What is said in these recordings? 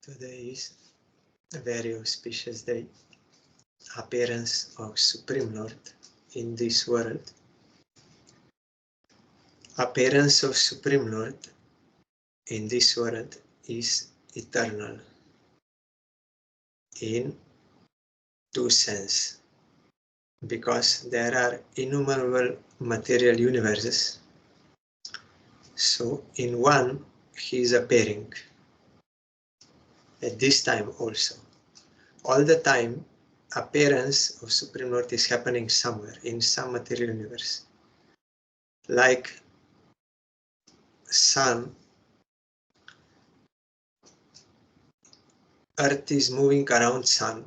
Today is a very auspicious day, appearance of Supreme Lord in this world. Appearance of Supreme Lord in this world is eternal in two senses, because there are innumerable material universes. So in one, he is appearing at this time also. All the time, appearance of Supreme Lord is happening somewhere in some material universe. Like sun, Earth is moving around sun.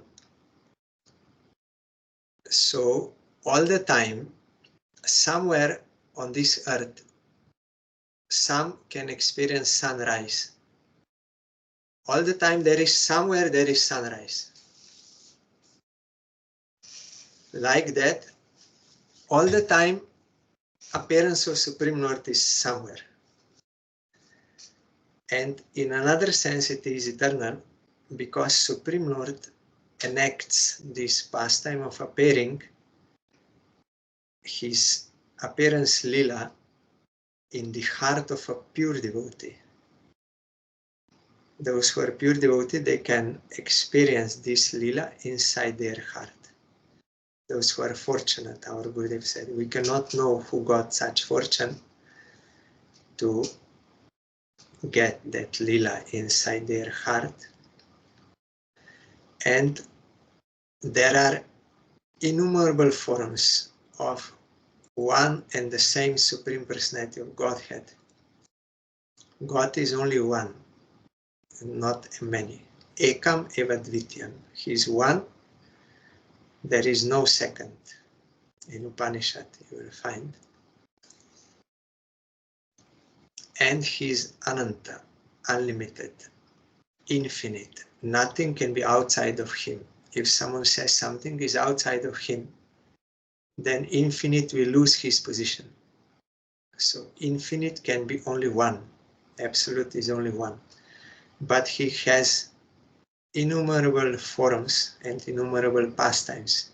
So all the time, somewhere on this earth, some can experience sunrise. All the time there is somewhere there is sunrise. Like that, all the time appearance of Supreme Lord is somewhere. And in another sense it is eternal, because Supreme Lord enacts this pastime of appearing, his appearance lila, in the heart of a pure devotee. Those who are pure devotee, they can experience this lila inside their heart. Those who are fortunate, our Gurudev said, we cannot know who got such fortune to get that lila inside their heart. And there are innumerable forms of one and the same Supreme Personality of Godhead. God is only one, not many. Ekam eva dvityam. He is one. There is no second. In Upanishad you will find. And he is Ananta, unlimited, infinite. Nothing can be outside of him. If someone says something is outside of him, then infinite will lose his position. So infinite can be only one. Absolute is only one. But he has innumerable forms and innumerable pastimes,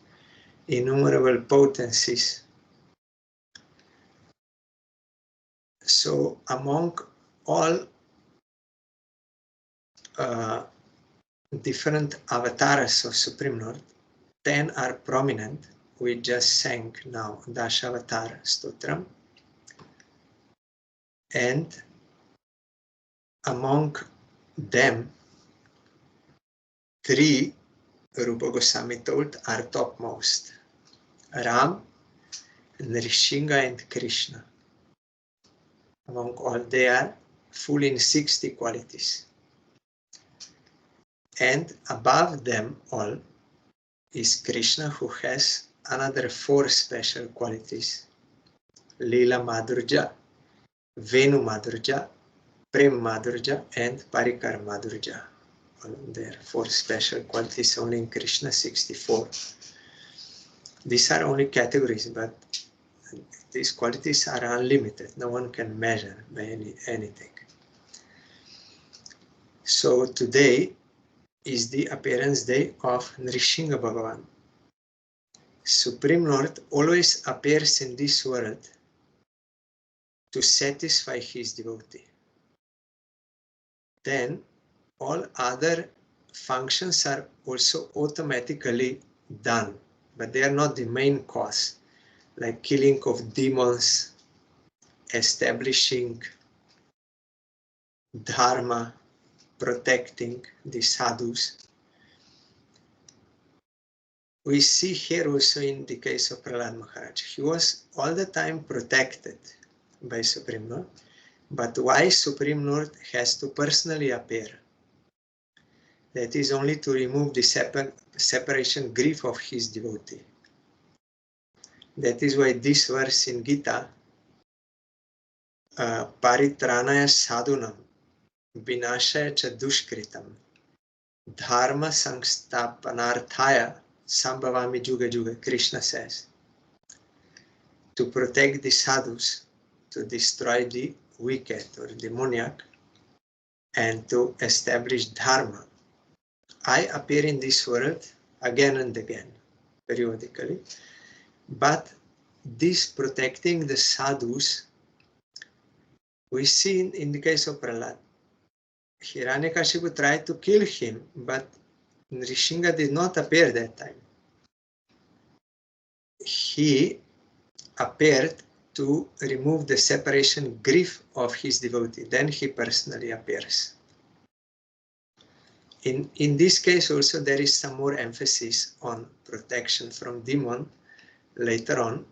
innumerable potencies. So among all different avatars of Supreme Lord, 10 are prominent. We just sang now Dashavatar Stotram. And among them, 3, Rupa Goswami told, are topmost. Ram, Nrisingha and Krishna. Among all, they are full in 60 qualities. And above them all is Krishna, who has another 4 special qualities. Leela Madhurja, Venu Madhurja, Prem Madhurja and Parikar Madhurja. There are 4 special qualities only in Krishna, 64. These are only categories, but these qualities are unlimited. No one can measure by anything. So today is the appearance day of Nrisingha Bhagavan. Supreme Lord always appears in this world to satisfy his devotee. Then all other functions are also automatically done, but they are not the main cause, like killing of demons, establishing dharma, protecting the sadhus. We see here also in the case of Prahlad Maharaj, he was all the time protected by Supreme Lord, but why Supreme Lord has to personally appear? That is only to remove the separation grief of his devotee. That is why this verse in Gita, Paritranaya sadhunam, vinashaya cha dushkritam, dharma sangstapanarthaya sambhavami juga juga, Krishna says, to protect the sadhus, to destroy the wicked or demoniac, and to establish dharma, I appear in this world again and again, periodically, but this protecting the sadhus, we see in the case of Prahlad. Hiranyakashipu tried to kill him, but Nrisingha did not appear that time. He appeared to remove the separation grief of his devotee. Then he personally appears. In this case also there is some more emphasis on protection from demon later on,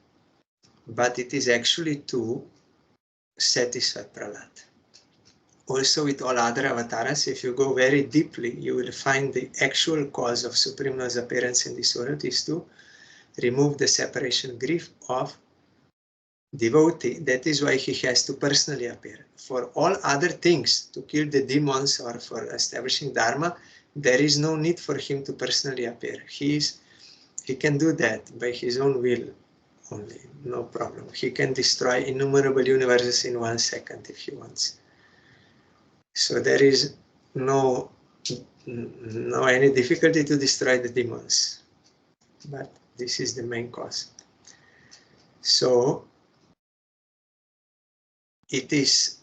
but it is actually to satisfy Prahlad. Also with all other avatars, if you go very deeply, you will find the actual cause of Supreme Lord's appearance in this world is to remove the separation grief of devotee. That is why he has to personally appear. For all other things, to kill the demons or for establishing Dharma, there is no need for him to personally appear. He can do that by his own will only, no problem. He can destroy innumerable universes in 1 second if he wants. So there is no any difficulty to destroy the demons, but this is the main cause. So it is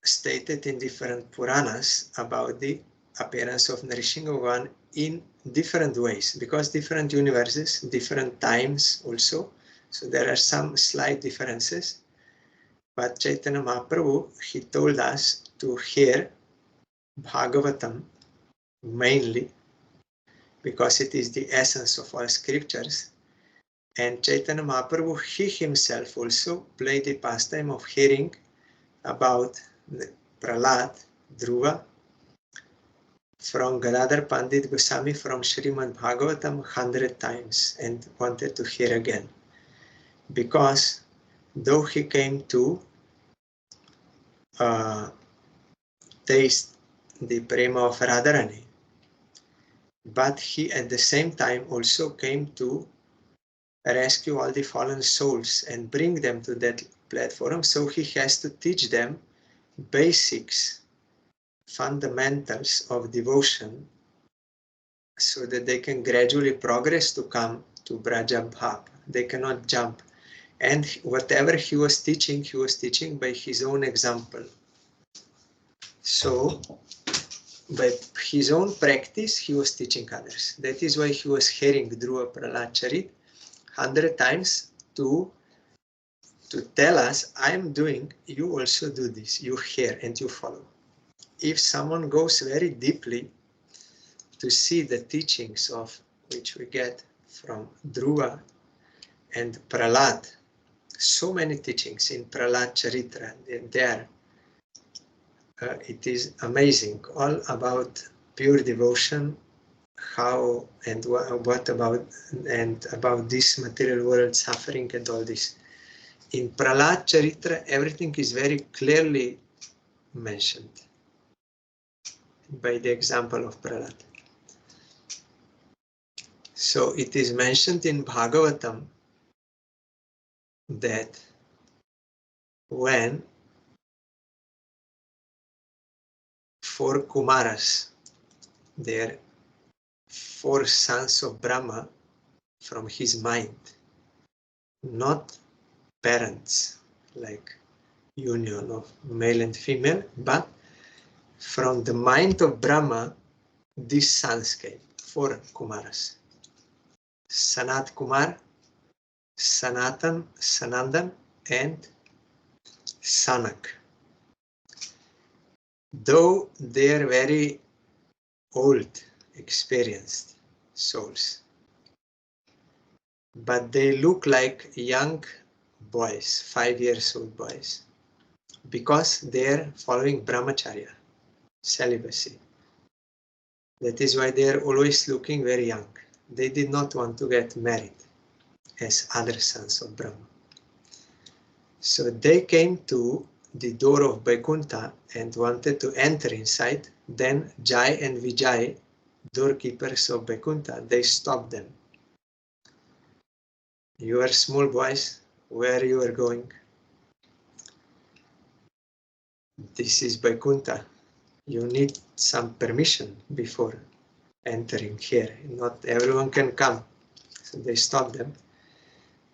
stated in different Puranas about the appearance of Nrisingha Bhagavan in different ways, because different universes, different times also, so there are some slight differences. But Chaitanya Mahaprabhu, he told us to hear Bhagavatam mainly, because it is the essence of all scriptures. And Chaitanya Mahaprabhu, he himself also played the pastime of hearing about Prahlad, Dhruva, from Gadadhar Pandit Goswami from Srimad Bhagavatam 100 times and wanted to hear again. Because though he came to taste the prema of Radharani, but he at the same time also came to rescue all the fallen souls and bring them to that platform. So he has to teach them basics, fundamentals of devotion, so that they can gradually progress to come to Braja Bhav. They cannot jump. And whatever he was teaching by his own example. So by his own practice, he was teaching others. That is why he was hearing Dhruva Prahlad Charit 100 times to tell us, I am doing, you also do this. You hear and you follow. If someone goes very deeply to see the teachings of which we get from Dhruva and Prahlad, so many teachings in Prahlad Charitra, there it is amazing, all about pure devotion, how and what about, and about this material world suffering and all this. In Prahlad Charitra, everything is very clearly mentioned by the example of Prahlad. So it is mentioned in Bhagavatam that when 4 Kumaras, they are 4 sons of Brahma from his mind, not parents, like union of male and female, but from the mind of Brahma, these sons came, 4 Kumaras. Sanat Kumar, Sanatan, Sanandan, and Sanak. Though they are very old, experienced souls, but they look like young boys, 5 years old boys, because they are following brahmacharya, celibacy. That is why they are always looking very young. They did not want to get married as other sons of Brahma. So they came to the door of Vaikuntha and wanted to enter inside. Then Jai and Vijay, doorkeepers of Vaikuntha, they stopped them. You are small boys, where you are going? This is Vaikuntha. You need some permission before entering here. Not everyone can come. So they stopped them.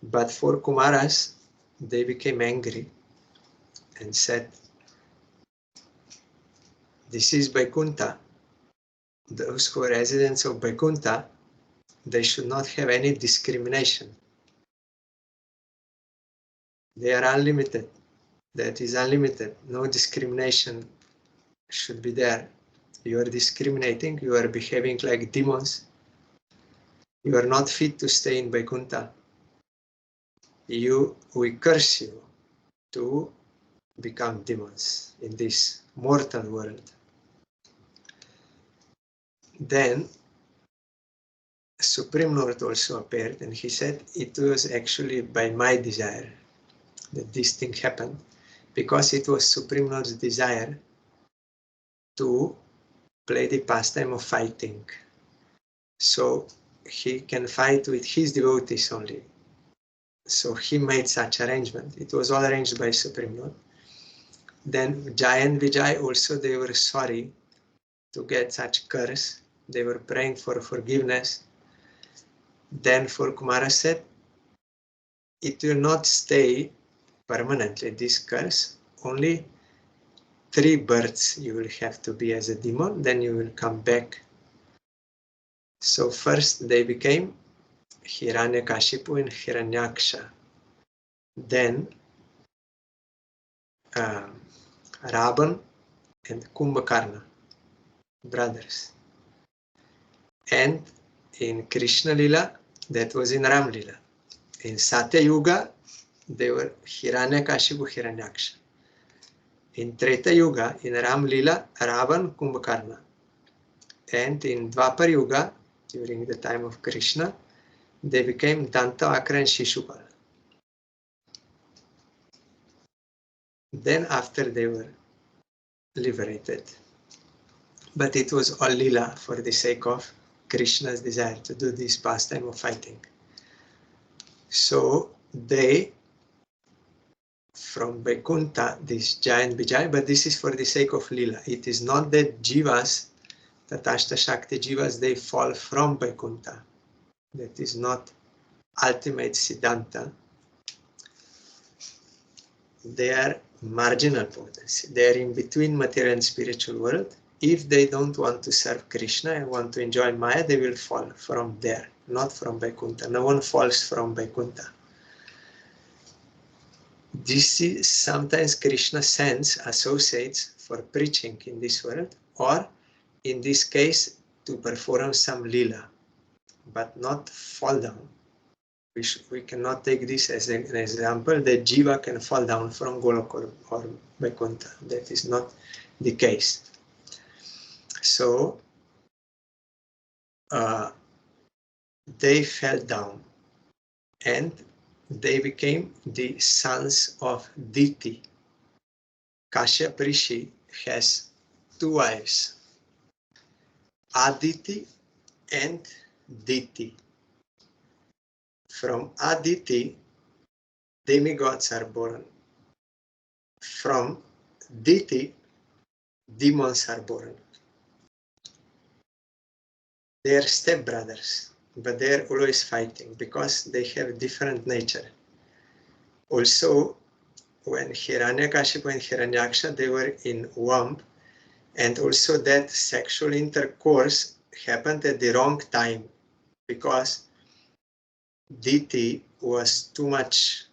But for Kumaras, they became angry and said, this is Vaikuntha. Those who are residents of Vaikuntha, they should not have any discrimination. They are unlimited. That is unlimited. No discrimination should be there. You are discriminating, you are behaving like demons. You are not fit to stay in Vaikuntha. We curse you to become demons in this mortal world. Then Supreme Lord also appeared and he said, it was actually by my desire that this thing happened, because it was Supreme Lord's desire to play the pastime of fighting. So he can fight with his devotees only. So he made such arrangement. It was all arranged by Supreme Lord. Then Jai and Vijay also, they were sorry to get such curse. They were praying for forgiveness. Then for Kumara said, it will not stay permanently, this curse. Only 3 births you will have to be as a demon, then you will come back. So first they became Hiranyakashipu and Hiranyaksha. Then Ravan and Kumbhakarna, brothers. And in Krishna Lila, that was in Ram Lila. In Satya Yuga, they were Hiranyakashipu, Hiranyaksha. In Treta Yuga, in Ram Lila, Ravan, Kumbhakarna. And in Dwapar Yuga, during the time of Krishna, they became Dantavakra and Shishupal. Then after they were liberated. But it was all Lila for the sake of Krishna's desire to do this pastime of fighting. So they, from Vaikuntha, this giant Vijay, but this is for the sake of Lila. It is not that Jivas, Tatashta Shakti Jivas, they fall from Vaikuntha. That is not ultimate Siddhanta. They are marginal potency. They are in between material and spiritual world. If they don't want to serve Krishna and want to enjoy Maya, they will fall from there, not from Vaikuntha. No one falls from Vaikuntha. This is sometimes Krishna sends associates for preaching in this world, or in this case, to perform some lila, but not fall down. We cannot take this as an example that Jiva can fall down from Golok or Vaikuntha. That is not the case. So they fell down and they became the sons of Diti. Kashyap Rishi has 2 wives, Aditi and Diti. From Aditi, demigods are born. From Diti, demons are born. They are stepbrothers, but they are always fighting because they have different nature. Also, when Hiranyakashipu and Hiranyaksha, they were in womb, and also that sexual intercourse happened at the wrong time because Diti was too much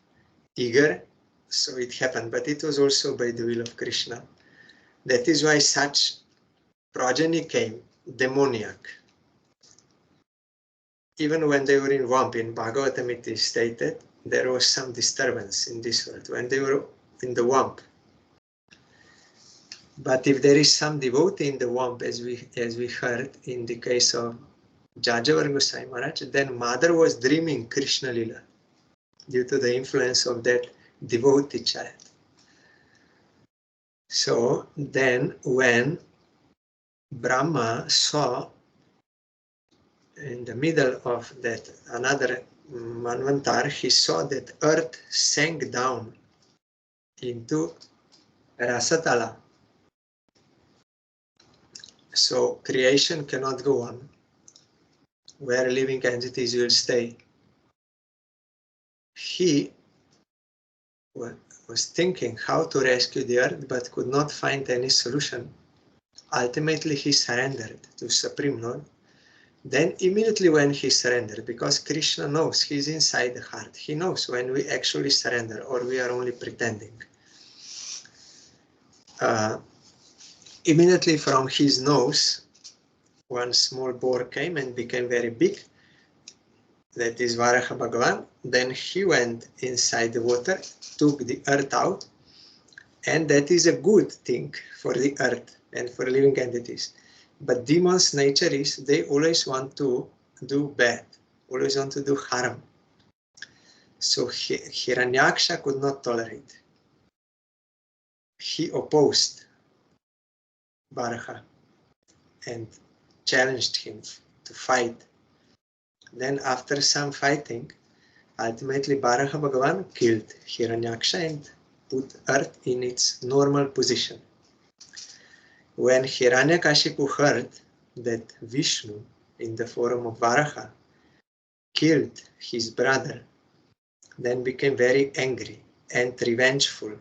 eager, so it happened, but it was also by the will of Krishna. That is why such progeny came, demoniac. Even when they were in womb, in Bhagavatam it is stated, there was some disturbance in this world when they were in the womb. But if there is some devotee in the womb, as we heard in the case of Jajavar Gosai Maharaj, then mother was dreaming Krishna Lila due to the influence of that devotee child. So then when Brahma saw in the middle of that another Manvantar, he saw that earth sank down into Rasatala. So creation cannot go on where living entities will stay. He was thinking how to rescue the earth but could not find any solution. Ultimately, he surrendered to Supreme Lord. Then immediately when he surrendered, because Krishna knows, he's inside the heart, he knows when we actually surrender or we are only pretending. Immediately from his nose, one small boar came and became very big. That is Varaha Bhagavan. Then he went inside the water, took the earth out, and that is a good thing for the earth and for living entities. But demons' nature is they always want to do bad, always want to do harm. So Hiranyaksha could not tolerate. He opposed Varaha and challenged him to fight. Then after some fighting, ultimately Varaha Bhagavan killed Hiranyaksha and put earth in its normal position. When Hiranyakashipu heard that Vishnu, in the form of Varaha, killed his brother, then became very angry and revengeful.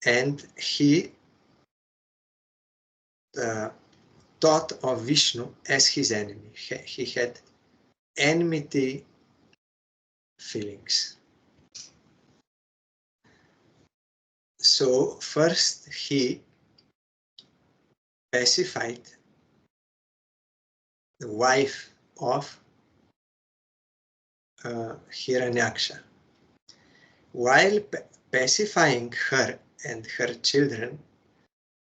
And he thought of Vishnu as his enemy. He had enmity feelings. So first he pacified the wife of Hiranyaksha. While pacifying her and her children,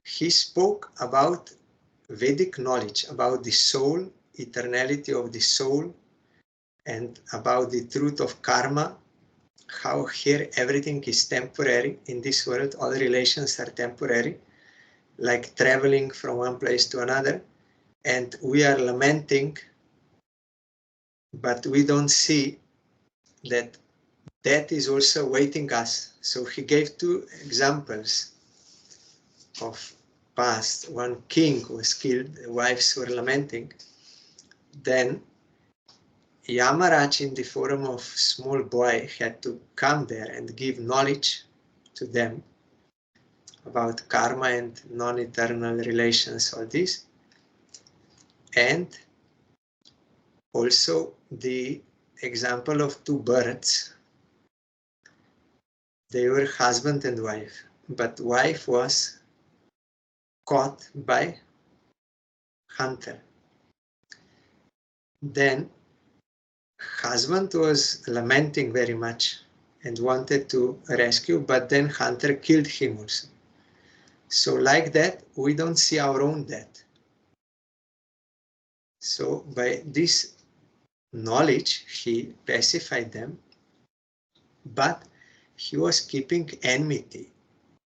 he spoke about Vedic knowledge, about the soul, eternality of the soul, and about the truth of karma, how here everything is temporary. In this world, all relations are temporary, like traveling from one place to another, and we are lamenting, but we don't see that death is also waiting us. So he gave two examples of past. One king was killed, the wives were lamenting. Then Yamaraj, in the form of small boy, had to come there and give knowledge to them about karma and non-eternal relations, all this. And also the example of two birds. They were husband and wife, but wife was caught by hunter. Then husband was lamenting very much and wanted to rescue, but then hunter killed him also. So like that, we don't see our own death. So by this knowledge, he pacified them, but he was keeping enmity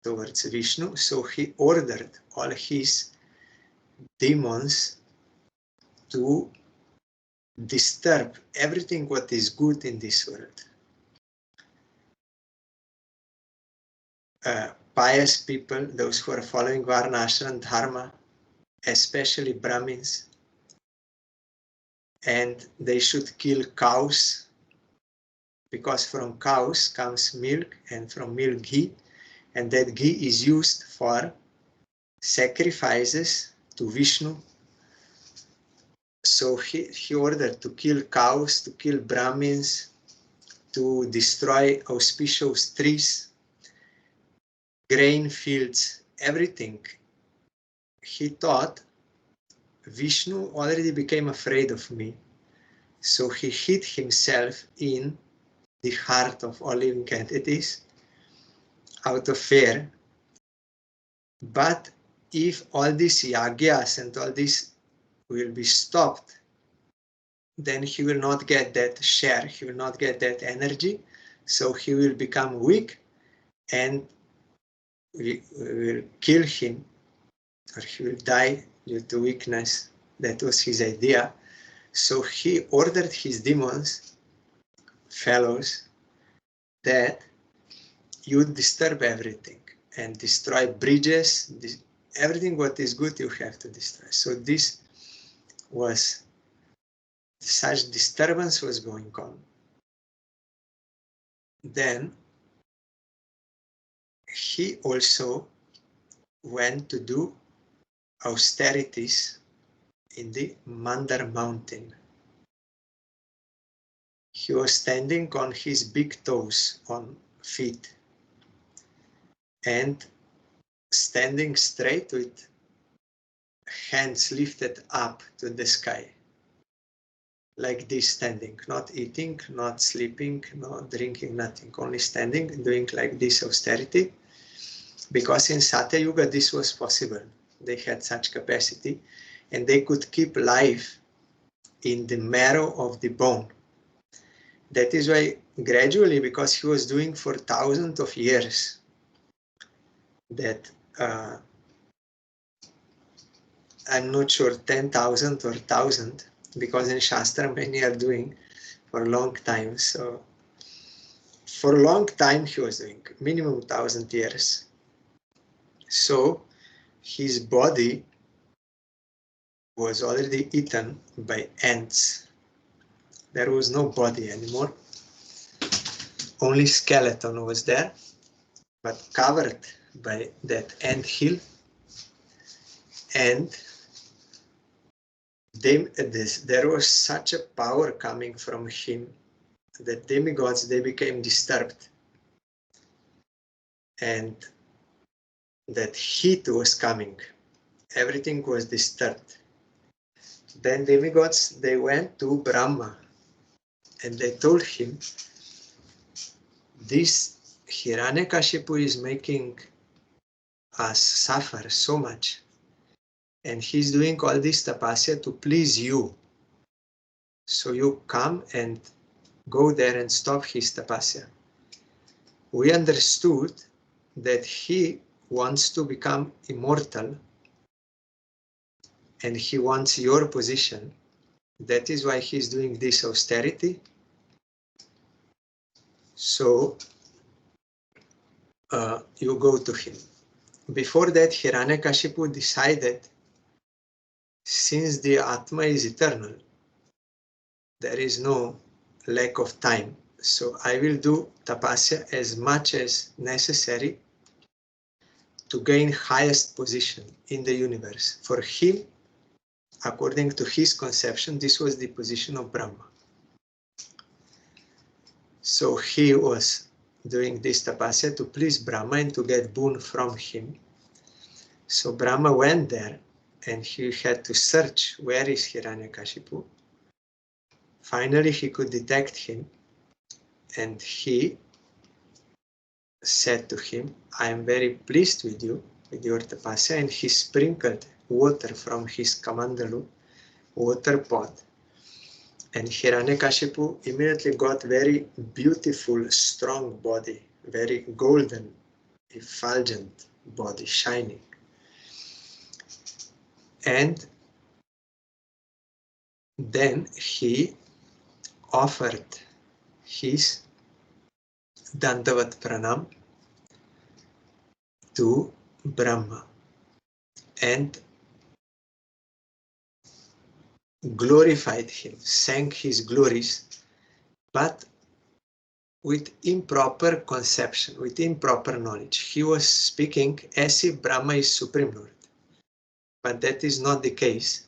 towards Vishnu, so he ordered all his demons to disturb everything what is good in this world. Pious people, those who are following Varna Ashram Dharma, especially Brahmins, and they should kill cows, because from cows comes milk, and from milk ghee, and that ghee is used for sacrifices to Vishnu. So he ordered to kill cows, to kill Brahmins, to destroy auspicious trees, grain fields, everything. He thought Vishnu already became afraid of me, so he hid himself in the heart of all living entities out of fear. But if all these yagyas and all this will be stopped, then he will not get that share, he will not get that energy, so he will become weak and we will kill him, or he will die due to weakness. That was his idea. So he ordered his demons, fellows, that you disturb everything and destroy bridges everything what is good you have to destroy. So this was, such disturbance was going on. Then he also went to do austerities in the Mandar mountain. He was standing on his big toes, on feet, and standing straight with hands lifted up to the sky. Like this, standing, not eating, not sleeping, not drinking, nothing, only standing, doing like this austerity. Because in Satya Yuga this was possible. They had such capacity and they could keep life in the marrow of the bone. That is why gradually, because he was doing for thousands of years, that I'm not sure 10,000 or 1,000, because in Shastra many are doing for a long time. So for a long time he was doing, minimum 1,000 years. So his body was already eaten by ants. There was no body anymore. Only skeleton was there, but covered by that ant hill. And there was such a power coming from him that demigods, they became disturbed. And that heat was coming. Everything was disturbed. Then demigods, they went to Brahma and they told him, this Hiranyakashipu is making us suffer so much. And he's doing all this tapasya to please you. So you come and go there and stop his tapasya. We understood that he wants to become immortal and he wants your position. That is why he's doing this austerity. So you go to him. Before that, Hiranyakashipu decided, since the Atma is eternal, there is no lack of time. So I will do tapasya as much as necessary to gain highest position in the universe. For him, according to his conception, this was the position of Brahma. So he was doing this tapasya to please Brahma and to get boon from him. So Brahma went there and he had to search where is Hiranyakashipu. Finally he could detect him and he said to him, I am very pleased with you, with your tapasya, and he sprinkled water from his kamandalu, water pot. And Hiranyakashipu immediately got very beautiful, strong body, very golden, effulgent body, shining. And then he offered his Dandavat Pranam to Brahma and glorified him, sang his glories, but with improper conception, with improper knowledge. He was speaking as if Brahma is Supreme Lord, but that is not the case.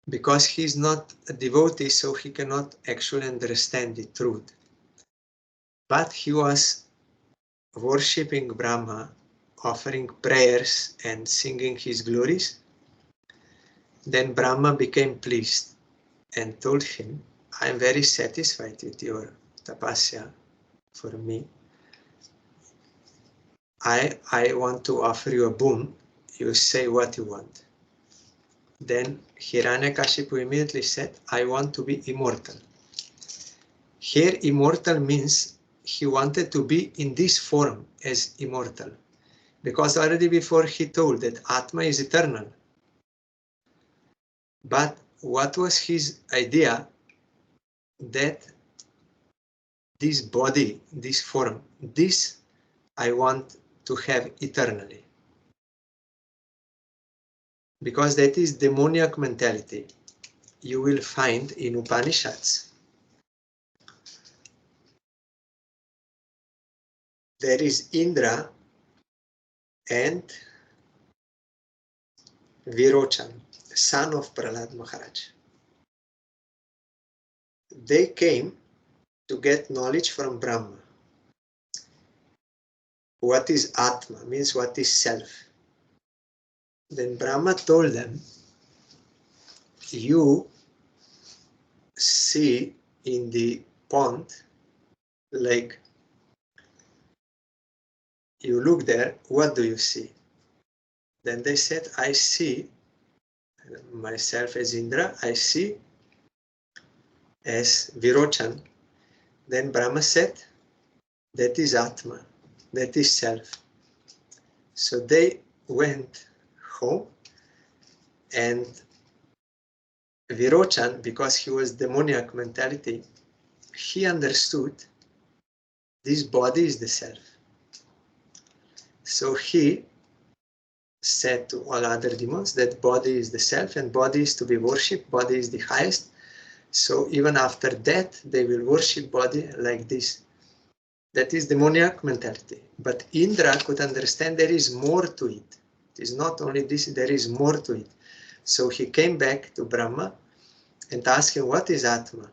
Because he is not a devotee, so he cannot actually understand the truth. But he was worshipping Brahma, offering prayers and singing his glories. Then Brahma became pleased and told him, I am very satisfied with your tapasya for me. I want to offer you a boon. You say what you want. Then Hiranyakashipu immediately said, I want to be immortal. Here immortal means he wanted to be in this form as immortal. Because already before he told that Atma is eternal. But what was his idea? That this body, this form, this I want to have eternally. because that is demoniac mentality you will find in Upanishads. There is Indra and Virochan, son of Prahlad Maharaj. They came to get knowledge from Brahma. What is Atma? Means what is self. Then Brahma told them, you see in the pond, like you look there, what do you see? Then they said, I see myself as Indra, I see as Virochan. Then Brahma said, that is Atma, that is self. So they went home, and Virochan, because he was demoniac mentality, he understood this body is the self. So he said to all other demons that body is the self and body is to be worshipped, body is the highest. So even after death, they will worship body like this. That is demoniac mentality. But Indra could understand there is more to it. It is not only this, there is more to it. So he came back to Brahma and asked him, what is Atma?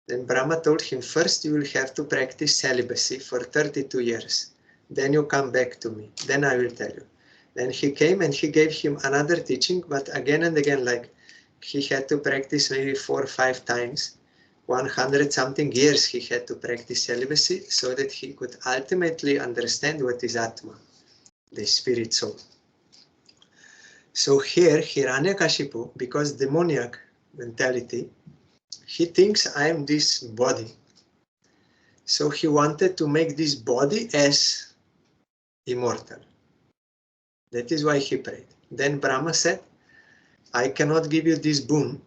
Then Brahma told him, first you will have to practice celibacy for 32 years. Then you come back to me. Then I will tell you. Then he came and he gave him another teaching, but again and again, like he had to practice maybe 4 or 5 times. 100 something years he had to practice celibacy so that he could ultimately understand what is Atma, the spirit soul. So here, Hiranyakashipu, because demoniac mentality, he thinks I am this body. So he wanted to make this body as immortal. That is why he prayed. Then Brahma said, I cannot give you this boon.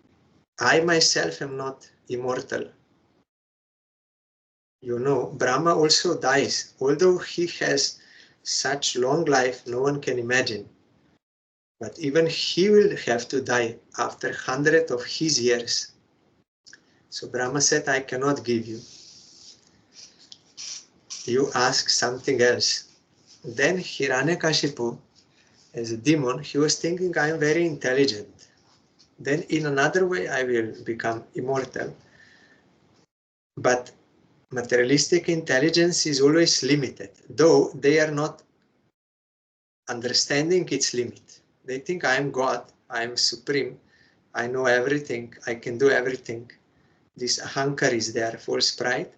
I myself am not immortal. You know, Brahma also dies. Although he has such long life, no one can imagine. But even he will have to die after 100 of his years. So Brahma said, I cannot give you. You ask something else. Then Hiranyakashipu, as a demon, he was thinking, I am very intelligent. Then in another way, I will become immortal. But materialistic intelligence is always limited, though they are not understanding its limit. They think I am God, I am supreme, I know everything, I can do everything. This ahankar is there, false pride.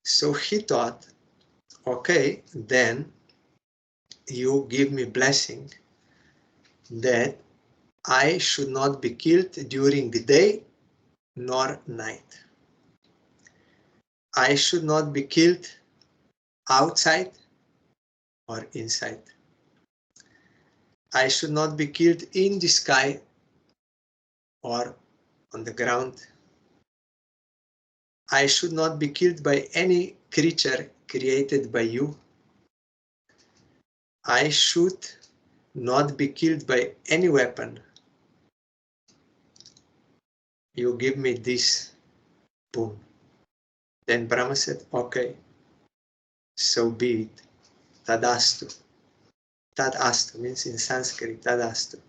So he thought, okay, then you give me blessing that I should not be killed during the day nor night. I should not be killed outside or inside. I should not be killed in the sky or on the ground. I should not be killed by any creature created by you. I should not be killed by any weapon. You give me this boon. Then Brahma said, okay, so be it. Tadastu. Tadastu means in Sanskrit, Tadastu.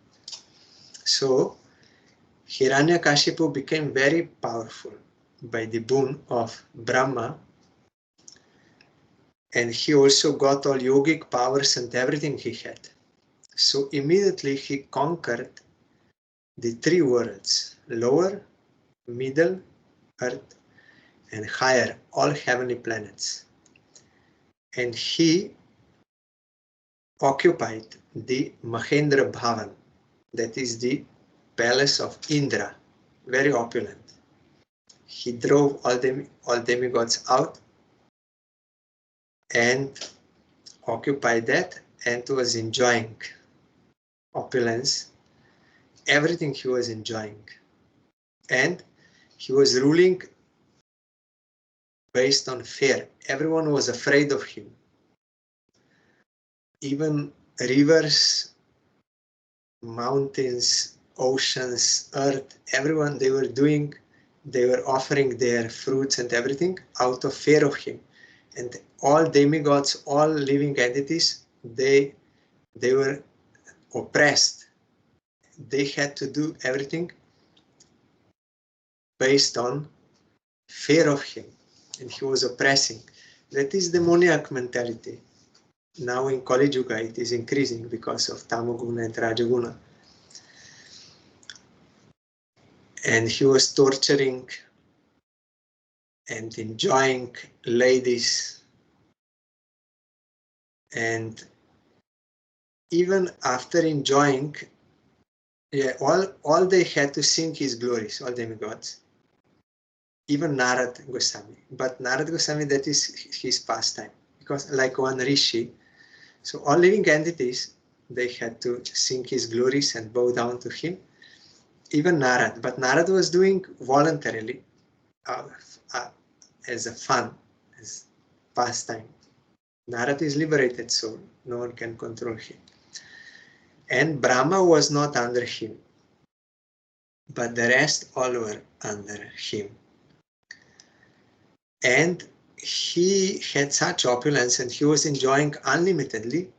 So Hiranyakashipu became very powerful by the boon of Brahma, and he also got all yogic powers and everything he had. So immediately he conquered the 3 worlds, lower, middle, earth, and higher, all heavenly planets. And he occupied the Mahendra Bhavan, that is the palace of Indra, very opulent. He drove all demigods out and occupied that and was enjoying opulence, everything he was enjoying. And he was ruling based on fear. Everyone was afraid of him. Even rivers mountains, oceans, earth, everyone, they were offering their fruits and everything out of fear of him. And all demigods, all living entities, they were oppressed. They had to do everything based on fear of him, and he was oppressing. That is demoniac mentality. Now in Kali Yuga it is increasing because of Tamoguna and Rajaguna. And he was torturing and enjoying ladies, and even after enjoying, all they had to sing his glories, all demigods, even Narad Goswami. But Narad Goswami, that is his pastime, because like one rishi, so all living entities, they had to sing his glories and bow down to him. Even Narad, but Narad was doing voluntarily, as a fun, as pastime. Narad is liberated, so no one can control him. And Brahma was not under him, but the rest all were under him. And he had such opulence and he was enjoying unlimitedly,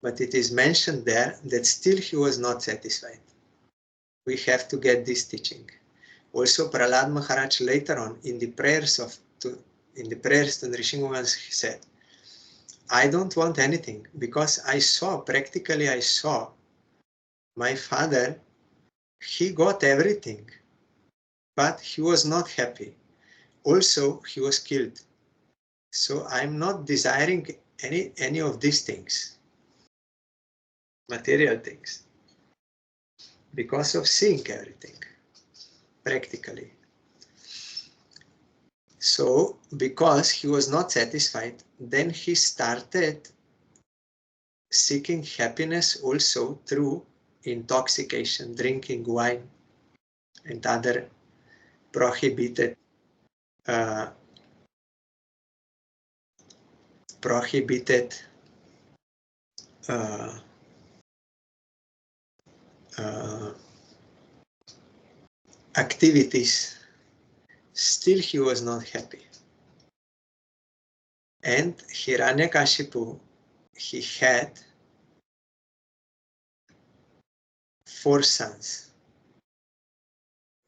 but it is mentioned there that still he was not satisfied. We have to get this teaching. Also, Prahlad Maharaj later on in the prayers to Nrisingha, he said, I don't want anything, because I saw my father, he got everything, but he was not happy. Also, he was killed. So I'm not desiring any of these things, material things, because of seeing everything practically. So because he was not satisfied, then he started seeking happiness also through intoxication, drinking wine and other prohibited activities. Still he was not happy. And Hiranyakashipu, he had 4 sons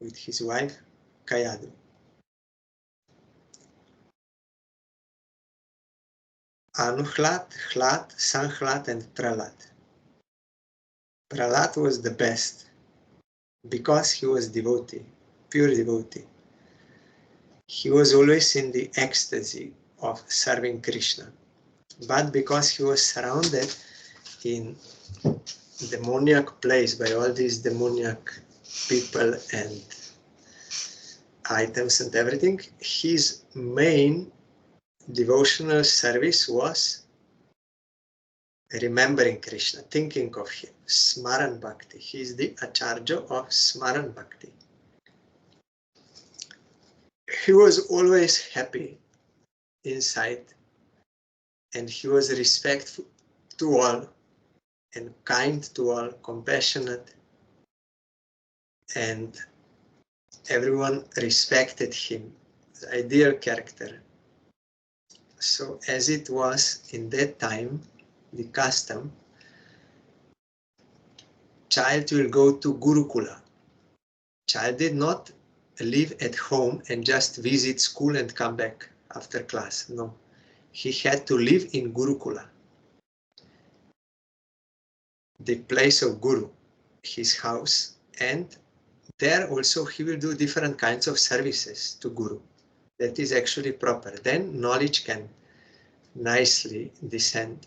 with his wife Kayadu. Anuhlat, Hlat, Sanhlat and Prahlad. Prahlad was the best because he was devotee, pure devotee. He was always in the ecstasy of serving Krishna. But because he was surrounded in demoniac place by all these demoniac people and items and everything, his main devotional service was remembering Krishna, thinking of him, Smaran Bhakti. He is the Acharya of Smaran Bhakti. He was always happy inside, and he was respectful to all and kind to all, compassionate, and everyone respected him, the ideal character. So as it was in that time, the custom, child will go to Gurukula. Child did not live at home and just visit school and come back after class. No, he had to live in Gurukula, the place of Guru, his house, and there also he will do different kinds of services to Guru. That is actually proper. Then knowledge can nicely descend.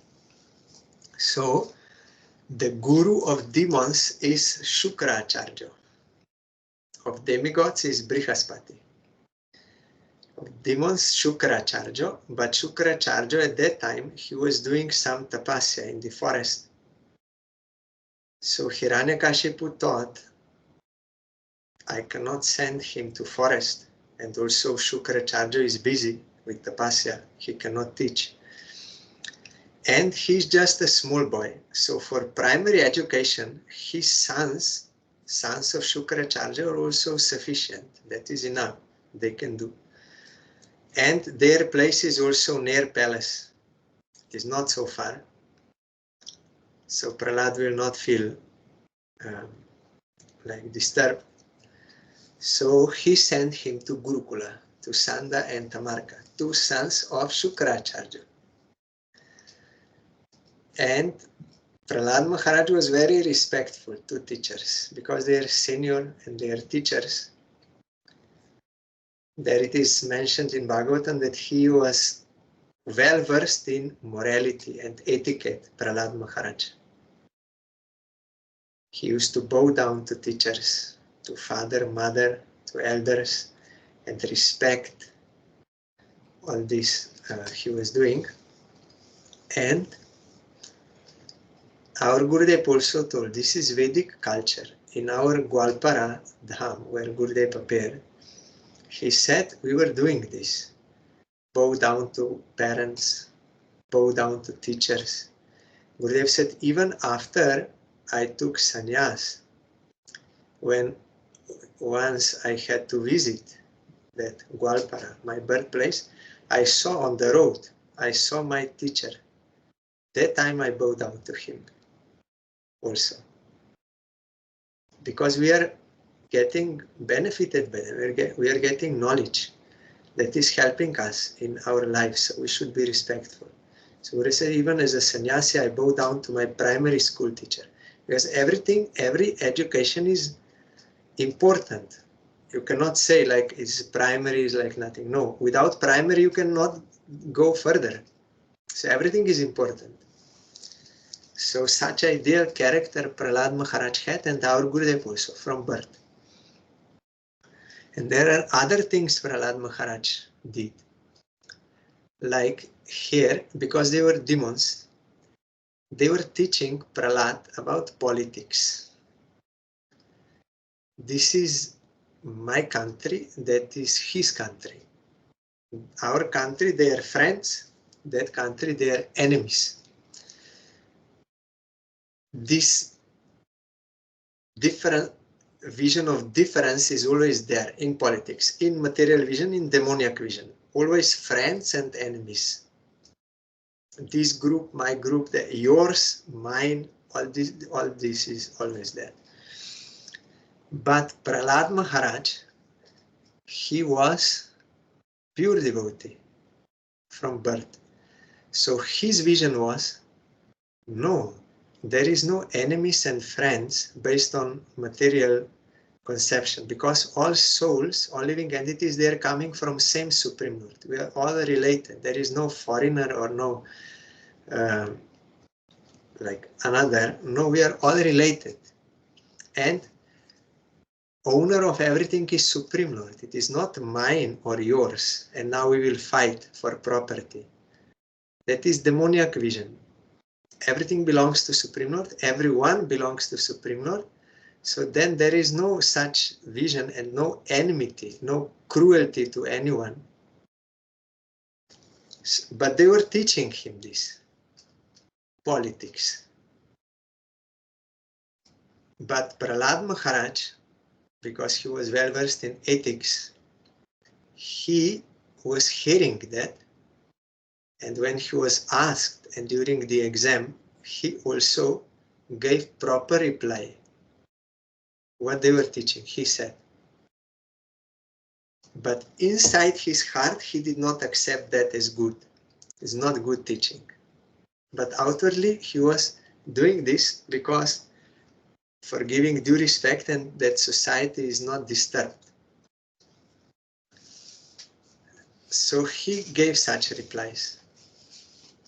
So the Guru of demons is Shukracharya. Of demigods is Brihaspati. Of demons, Shukracharya. But Shukracharya at that time, he was doing some tapasya in the forest. So Hiranyakashipu thought, I cannot send him to forest. And also Shukracharya is busy with tapasya. He cannot teach. And he's just a small boy. So for primary education, his sons of Shukracharya are also sufficient. That is enough. They can do. And their place is also near palace. It is not so far. So Prahlad will not feel like disturbed. So he sent him to Gurukula, to Sanda and Tamarka, 2 sons of Shukracharya. And Prahlad Maharaj was very respectful to teachers because they are senior and they are teachers. There it is mentioned in Bhagavatam that he was well versed in morality and etiquette, Prahlad Maharaj. He used to bow down to teachers, to father, mother, to elders, and respect. All this he was doing. And our Gurudev also told, this is Vedic culture. In our Gwalpara Dham, where Gurudev appeared, he said we were doing this. Bow down to parents, bow down to teachers. Gurudev said, even after I took sannyas, when once I had to visit that Gwalpara, my birthplace, I saw on the road, I saw my teacher. That time I bowed down to him also. Because we are getting benefited by them, we are getting knowledge that is helping us in our lives, so we should be respectful. So we say, even as a sannyasi, I bow down to my primary school teacher, because every education is important. You cannot say like it's primary is like nothing. No, without primary you cannot go further. So everything is important. So such ideal character Prahlad Maharaj had, and our Gurudev also from birth. And there are other things Prahlad Maharaj did. Like here, because they were demons, they were teaching Prahlad about politics. This is my country, that is his country. Our country, they are friends, that country, they are enemies. This different vision of difference is always there in politics, in material vision, in demoniac vision. Always friends and enemies. This group, my group, yours, mine, all this is always there. But Prahlad Maharaj, he was pure devotee from birth. So his vision was, no, there is no enemies and friends based on material conception, because all souls, all living entities, they are coming from same Supreme Lord. We are all related. There is no foreigner or no like another. No, we are all related. And owner of everything is Supreme Lord. It is not mine or yours, and now we will fight for property. That is demoniac vision. Everything belongs to Supreme Lord. Everyone belongs to Supreme Lord. So then there is no such vision and no enmity, no cruelty to anyone. But they were teaching him this, politics. But Prahlad Maharaj, because he was well versed in ethics, he was hearing that, and when he was asked and during the exam, he also gave proper reply. What they were teaching, he said. But inside his heart, he did not accept that as good. It's not good teaching. But outwardly, he was doing this because for giving due respect and that society is not disturbed. So he gave such replies.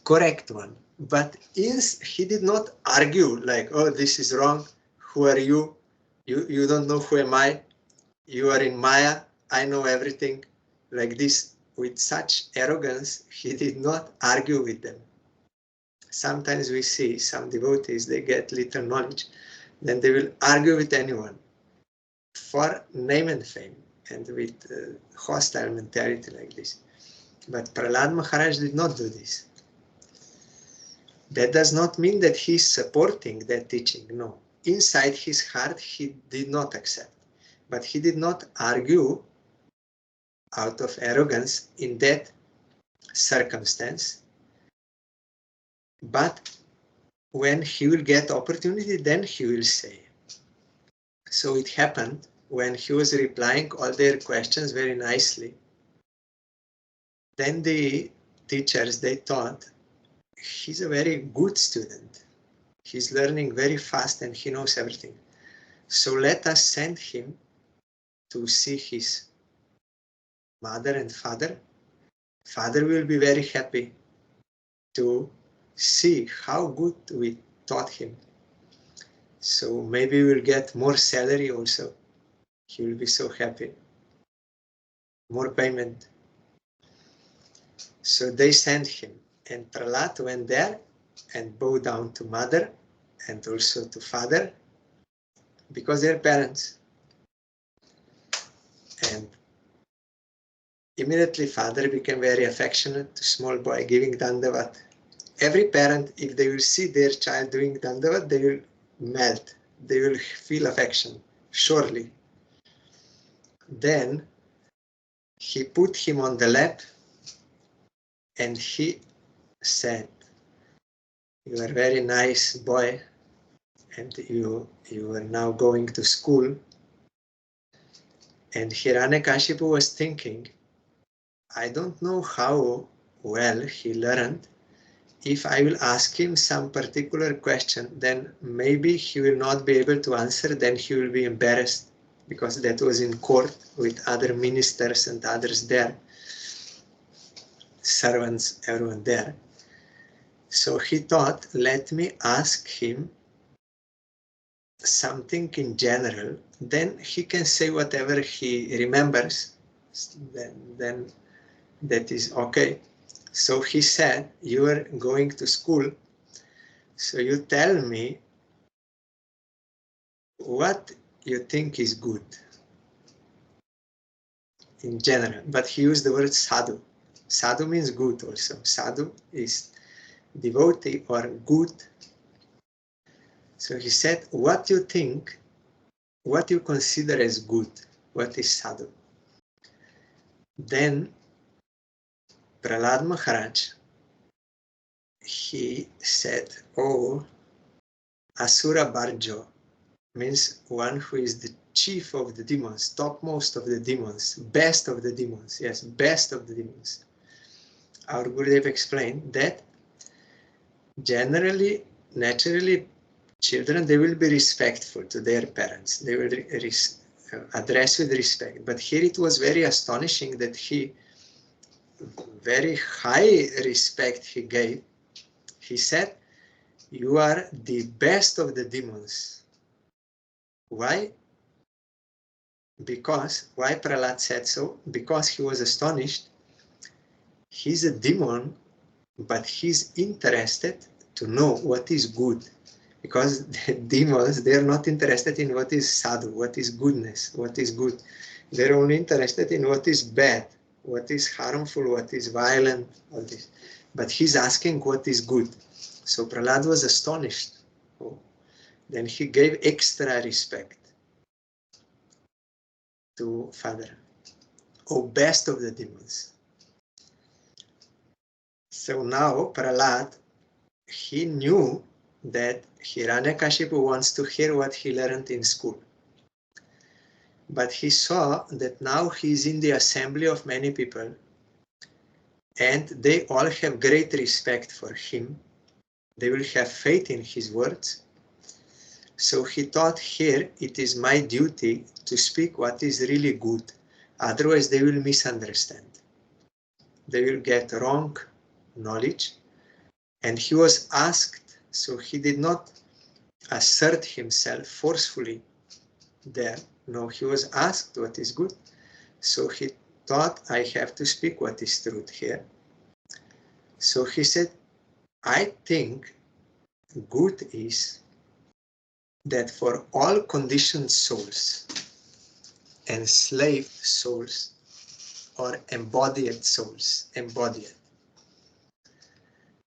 Correct one. But he did not argue like, oh, this is wrong. Who are you? You don't know who am I. You are in Maya. I know everything. Like this, with such arrogance, he did not argue with them. Sometimes we see some devotees, they get little knowledge, then they will argue with anyone for name and fame and with hostile mentality like this. But Prahlad Maharaj did not do this. That does not mean that he is supporting that teaching, no. Inside his heart, he did not accept. But he did not argue out of arrogance in that circumstance. But when he will get opportunity, then he will say. So it happened when he was replying all their questions very nicely. Then the teachers, they thought, he's a very good student. He's learning very fast and he knows everything. So let us send him to see his mother and father. Father will be very happy to see how good we taught him. So maybe we'll get more salary also. He will be so happy. More payment. So they sent him. And Prahlad went there and bowed down to mother and also to father because they're parents. And immediately father became very affectionate to small boy giving dandavat. Every parent, if they will see their child doing dandavat, they will melt. They will feel affection, surely. Then he put him on the lap and he said, "You are a very nice boy and you are now going to school." And Hiranyakashipu was thinking, I don't know how well he learned. If I will ask him some particular question, then maybe he will not be able to answer, then he will be embarrassed because that was in court with other ministers and others there, servants, everyone there. So he thought, let me ask him something in general, then he can say whatever he remembers, then that is okay. So he said, you are going to school, so you tell me what you think is good in general. But he used the word sadhu. Sadhu means good also. Sadhu is devotee or good. So he said, what you think, what you consider as good, what is sadhu? Then Prahlad Maharaj, he said, oh, Asura Barjo means one who is the chief of the demons, topmost of the demons, best of the demons, yes, best of the demons. Our Gurudev explained that generally, naturally, children, they will be respectful to their parents. They will address with respect. But here it was very astonishing that he, very high respect he gave. He said, you are the best of the demons. Why? Because, why Prahlad said so? Because he was astonished. He's a demon, but he's interested to know what is good. Because the demons, they're not interested in what is sadhu, what is goodness, what is good. They're only interested in what is bad, what is harmful, what is violent, all this. But he's asking what is good. So Prahlad was astonished. Oh. Then he gave extra respect to Father. Oh, best of the demons. So now Prahlad, he knew that Hiranyakashipu wants to hear what he learned in school. But he saw that now he is in the assembly of many people and they all have great respect for him. They will have faith in his words. So he thought, here it is my duty to speak what is really good. Otherwise they will misunderstand. They will get wrong knowledge. And he was asked, so he did not assert himself forcefully there. No, he was asked what is good. So he thought, I have to speak what is truth here. So he said, I think good is that for all conditioned souls, enslaved souls, or embodied souls,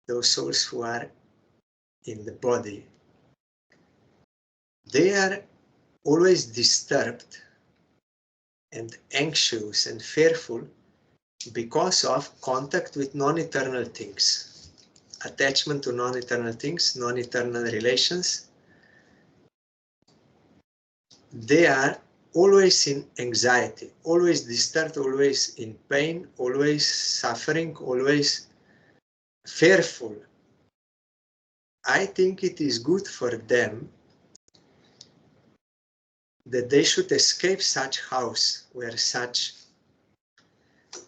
those souls who are in the body, they are always disturbed and anxious and fearful because of contact with non-eternal things, attachment to non-eternal things, non-eternal relations. They are always in anxiety, always disturbed, always in pain, always suffering, always fearful. I think it is good for them that they should escape such house where such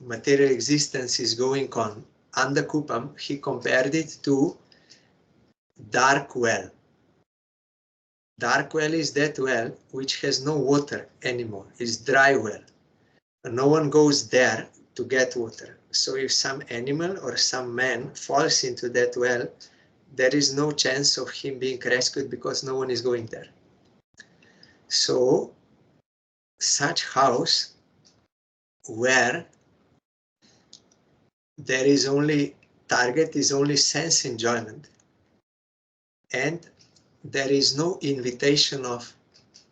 material existence is going on. Under Kupam, he compared it to dark well. Dark well is that well which has no water anymore, it's dry well. No one goes there to get water. So if some animal or some man falls into that well, there is no chance of him being rescued because no one is going there. So such house where there is only target is only sense enjoyment, and there is no invitation of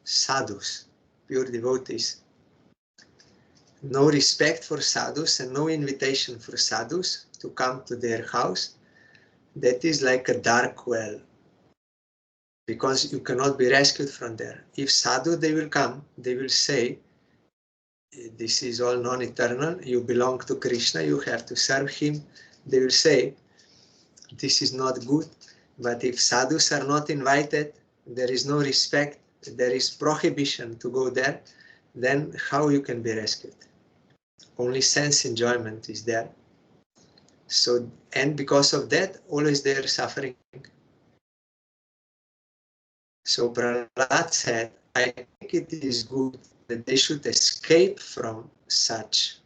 sadhus, pure devotees, no respect for sadhus and no invitation for sadhus to come to their house. That is like a dark well, because you cannot be rescued from there. If sadhu, they will come, they will say, this is all non-eternal, you belong to Krishna, you have to serve him. They will say, this is not good. But if sadhus are not invited, there is no respect, there is prohibition to go there, then how you can be rescued? Only sense enjoyment is there. So, and because of that, always they are suffering. So Prahlad said, I think it is good that they should escape from such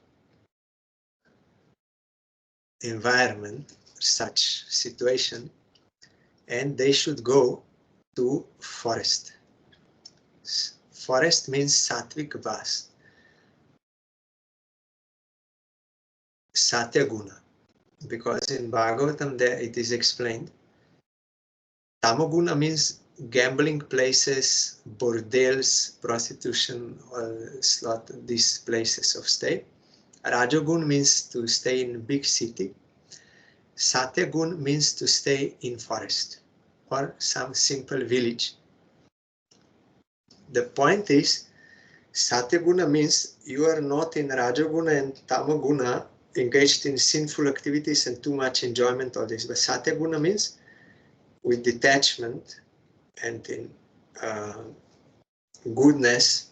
environment, such situation, and they should go to forest. Forest means sattvic vas, satyaguna, because in Bhagavatam there it is explained. Tamoguna means gambling places, bordels, prostitution, slaughter, these places of stay. Rajogun means to stay in big city. Satyagun means to stay in forest or some simple village. The point is, Satyaguna means you are not in Rajaguna and Tamoguna engaged in sinful activities and too much enjoyment of this. But Satyaguna means with detachment and in goodness.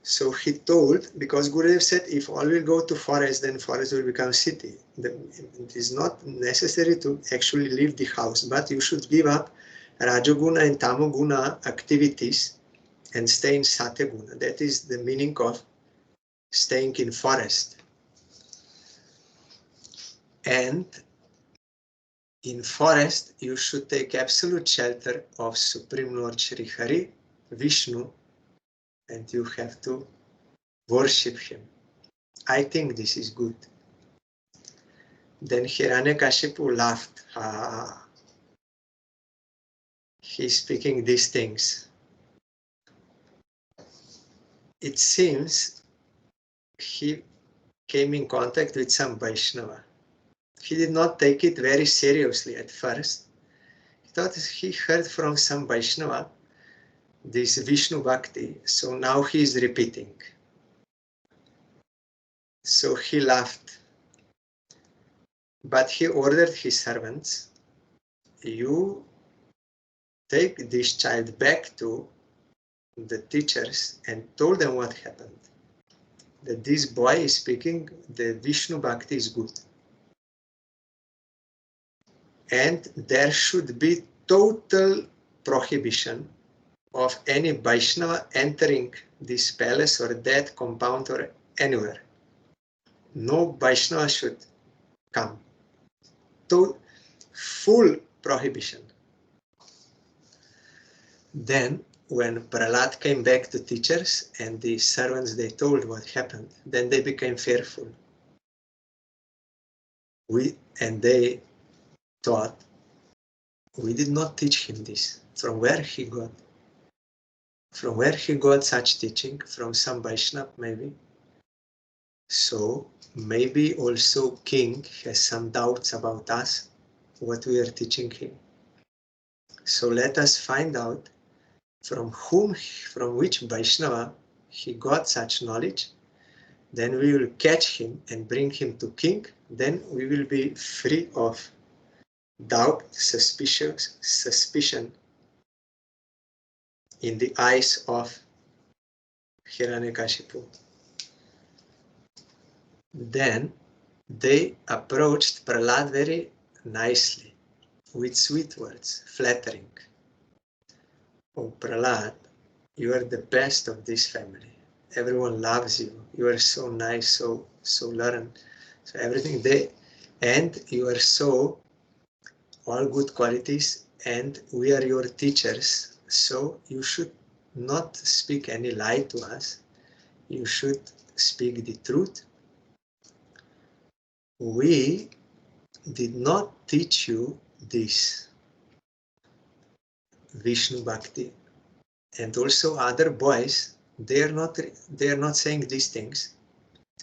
So he told, because Gurudev said, if all will go to forest, then forest will become city. It is not necessary to actually leave the house, but you should give up Rajoguna and Tamoguna activities and stay in Satyaguna. That is the meaning of staying in forest. And in forest, you should take absolute shelter of Supreme Lord Shri Hari, Vishnu, and you have to worship him. I think this is good. Then Hiranyakashipu laughed. He's speaking these things. It seems he came in contact with some Vaishnava. He did not take it very seriously at first. He thought he heard from some Vaishnava this Vishnu Bhakti, so now he is repeating. So he laughed. But he ordered his servants, you take this child back to the teachers and told them what happened. That this boy is speaking, the Vishnu Bhakti is good. And there should be total prohibition of any Vaishnava entering this palace or that compound or anywhere. No Vaishnava should come. Full prohibition. Then when Prahlad came back to teachers and the servants, they told what happened, then they became fearful. And they thought We did not teach him this. From where he got? From where he got such teaching? From some Vaishnava maybe. So maybe also king has some doubts about us, what we are teaching him. So let us find out from which Vaishnava he got such knowledge. Then we will catch him and bring him to king. Then we will be free of doubt, suspicion in the eyes of Hiranyakashipu. Then they approached Prahlad very nicely, with sweet words, flattering. Oh Prahlad, you are the best of this family. Everyone loves you. You are so nice, so learned. So everything and you are so all good qualities, and we are your teachers. So you should not speak any lie to us. You should speak the truth. We did not teach you this Vishnu Bhakti, and also other boys, they are not saying these things.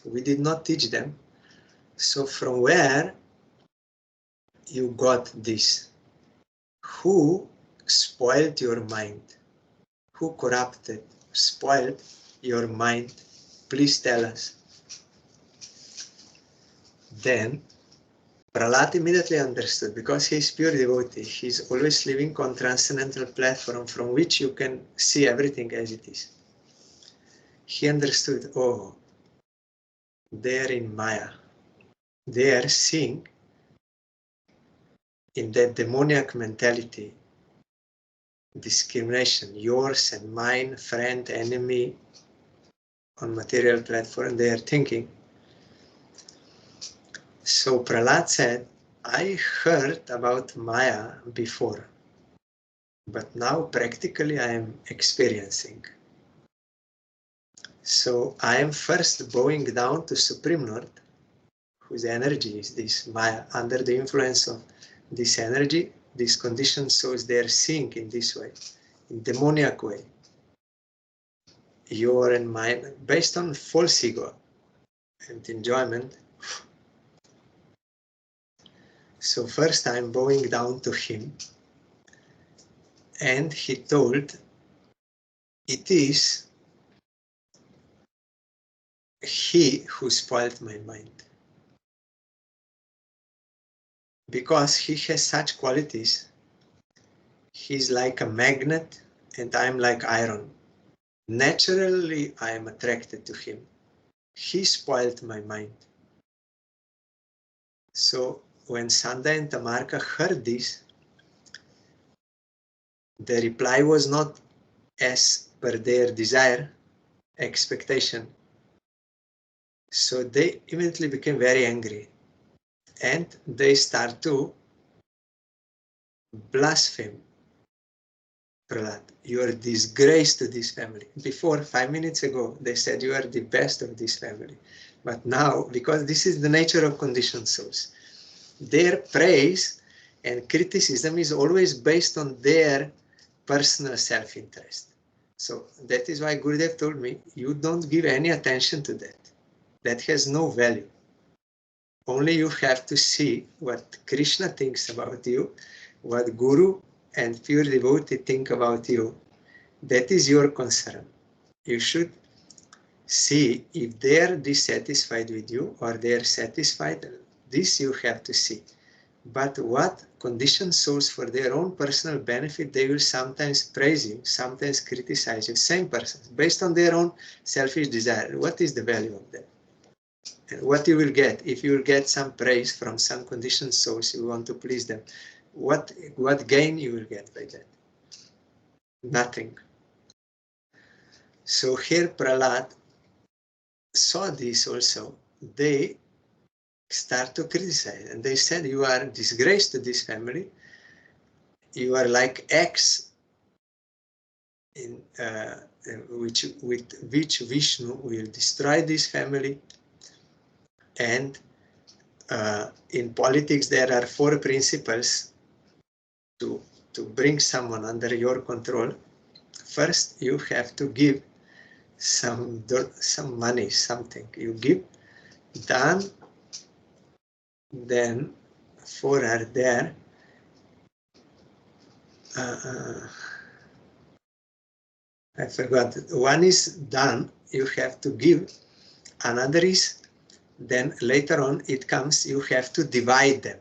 We did not teach them. So from where you got this? Who spoiled your mind? Who corrupted, spoiled your mind? Please tell us. Then Prahlad immediately understood, because he is pure devotee. He is always living on transcendental platform from which you can see everything as it is. He understood, oh, they are in Maya. They are seeing in that demoniac mentality, discrimination, yours and mine, friend, enemy, on material platform, they are thinking. So Prahlad said, I heard about Maya before, but now practically I am experiencing. So I am first bowing down to Supreme Lord, whose energy is this Maya. Under the influence of this energy, these conditioned souls, they are seeing in this way, in demoniac way, your and mine, based on false ego and enjoyment. So first I'm bowing down to him, and he told, it is he who spoiled my mind. Because he has such qualities, he's like a magnet and I'm like iron. Naturally, I am attracted to him. He spoiled my mind. So when Sanda and Tamarka heard this, the reply was not as per their desire, expectation. So they immediately became very angry, and they start to blaspheme Prahlad. You are a disgrace to this family. Before, 5 minutes ago, they said you are the best of this family. But now, because this is the nature of conditioned souls, their praise and criticism is always based on their personal self-interest. So that is why Gurudev told me, you don't give any attention to that. That has no value. Only you have to see what Krishna thinks about you, what Guru and pure devotee think about you. That is your concern. You should see if they are dissatisfied with you or they are satisfied. This you have to see. But what conditioned souls, for their own personal benefit, they will sometimes praise you, sometimes criticize you, same persons, based on their own selfish desire. What is the value of that? And what you will get, if you will get some praise from some conditioned souls, you want to please them, what gain you will get by that? Nothing. So here Prahlad saw this also. They start to criticize, and they said, you are a disgrace to this family. You are like X, in with which Vishnu will destroy this family. And in politics, there are 4 principles to bring someone under your control, first you have to give some money, something you give, then four are there. I forgot. One is done, you have to give. Another is, then later on it comes, you have to divide them.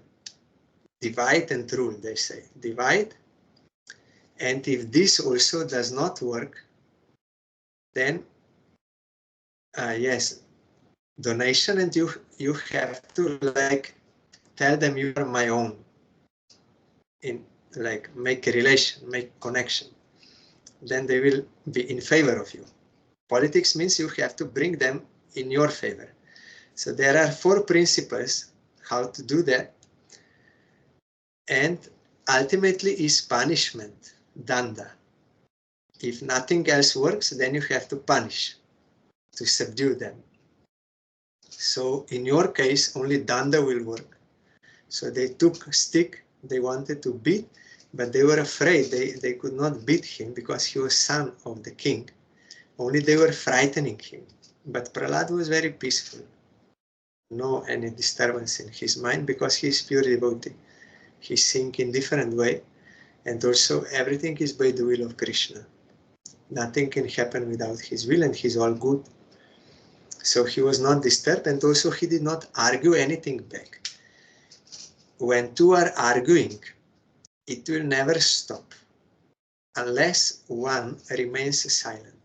Divide and rule, they say. Divide. And if this also does not work, then yes, donation, and you have to like tell them you are my own. In like make a relation, make connection. Then they will be in favor of you. Politics means you have to bring them in your favor. So there are 4 principles how to do that. And ultimately is punishment, danda. If nothing else works, then you have to punish, to subdue them. So in your case, only danda will work. So they took a stick, they wanted to beat, but they were afraid they could not beat him because he was son of the king. Only they were frightening him. But Prahlad was very peaceful. No any disturbance in his mind because he is pure devotee. He thinks in different way, and also everything is by the will of Krishna. Nothing can happen without his will, and he's all good. So he was not disturbed, and also he did not argue anything back. When two are arguing, it will never stop unless one remains silent.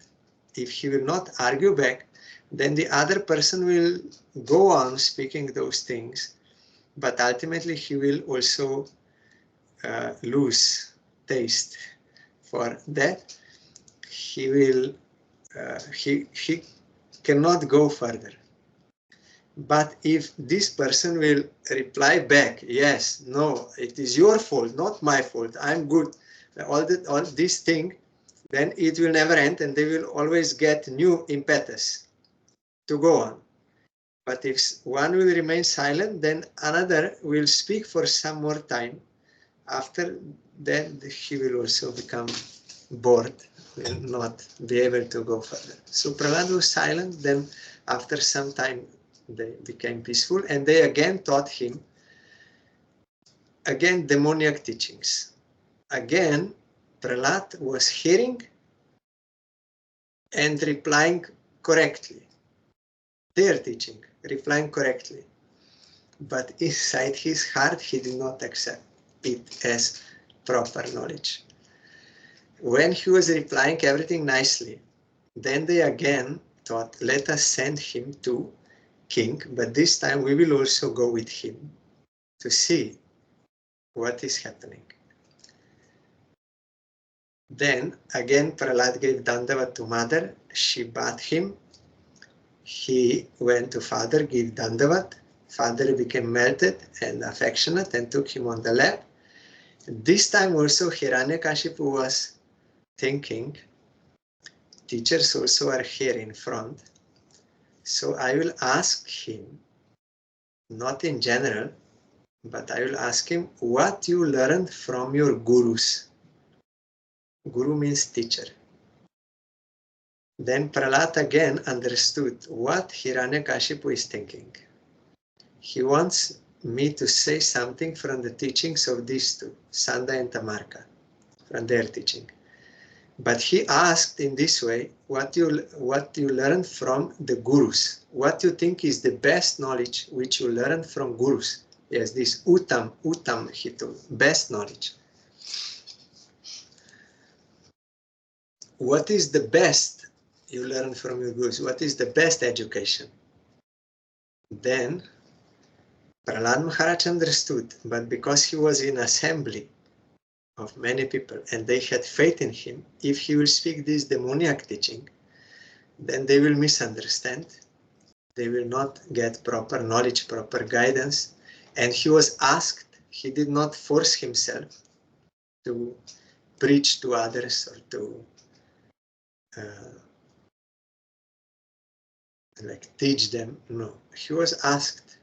If he will not argue back, then the other person will go on speaking those things, but ultimately he will also lose taste for that. He will he cannot go further. But if this person will reply back, yes, no, it is your fault, not my fault, I'm good, all this thing, then it will never end, and they will always get new impetus to go on. But if one will remain silent, then another will speak for some more time. After that, he will also become bored, will not be able to go further. So Prahlad was silent, then after some time they became peaceful, and they again taught him again demoniac teachings. Again, Prahlad was hearing and replying correctly. Their teaching, replying correctly. But inside his heart, he did not accept it as proper knowledge. When he was replying everything nicely, then they again thought, let us send him to king, but this time we will also go with him to see what is happening. Then again Prahlad gave Dandavat to mother, she bathed him, he went to father, gave Dandavat, father became melted and affectionate and took him on the lap. This time also Hiranyakashipu was thinking, teachers also are here in front, so I will ask him, not in general, but I will ask him what you learned from your gurus. Guru means teacher. Then Prahlad again understood what Hiranyakashipu is thinking. He wants me to say something from the teachings of these two, Sanda and Tamarka, from their teaching. But he asked in this way, what you learned from the gurus, what you think is the best knowledge which you learned from gurus. Yes, this Uttam he told, best knowledge. What is the best you learned from your gurus? What is the best education? Then Prahlad Maharaj understood, but because he was in assembly of many people and they had faith in him, if he will speak this demoniac teaching, then they will misunderstand. They will not get proper knowledge, proper guidance. And he was asked, he did not force himself to preach to others or to like teach them. No, he was asked.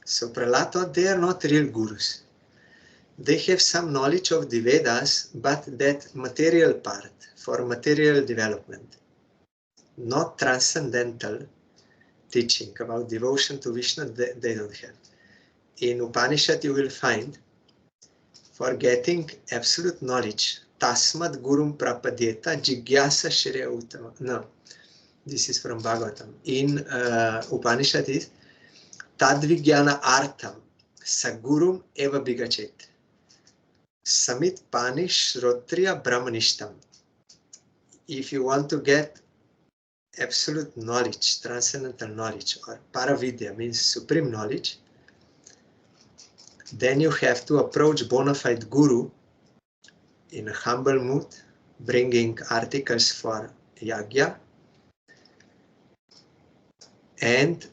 So Prahlad thought they are not real gurus. they have some knowledge of the Vedas, but that material part for material development, not transcendental teaching about devotion to Vishnu, they don't have. In Upanishad you will find, for getting absolute knowledge, Tasmat Gurum Prapadyeta Jigyasa Shreya Uttama. No, this is from Bhagavatam. In Upanishad is Tadvigyana Artham Sagurum Eva Bigachet Samit Pani Shrotriya Brahmanishtam. If you want to get absolute knowledge, transcendental knowledge, or Paravidya means supreme knowledge, then you have to approach bona fide guru in a humble mood, bringing articles for yagya. And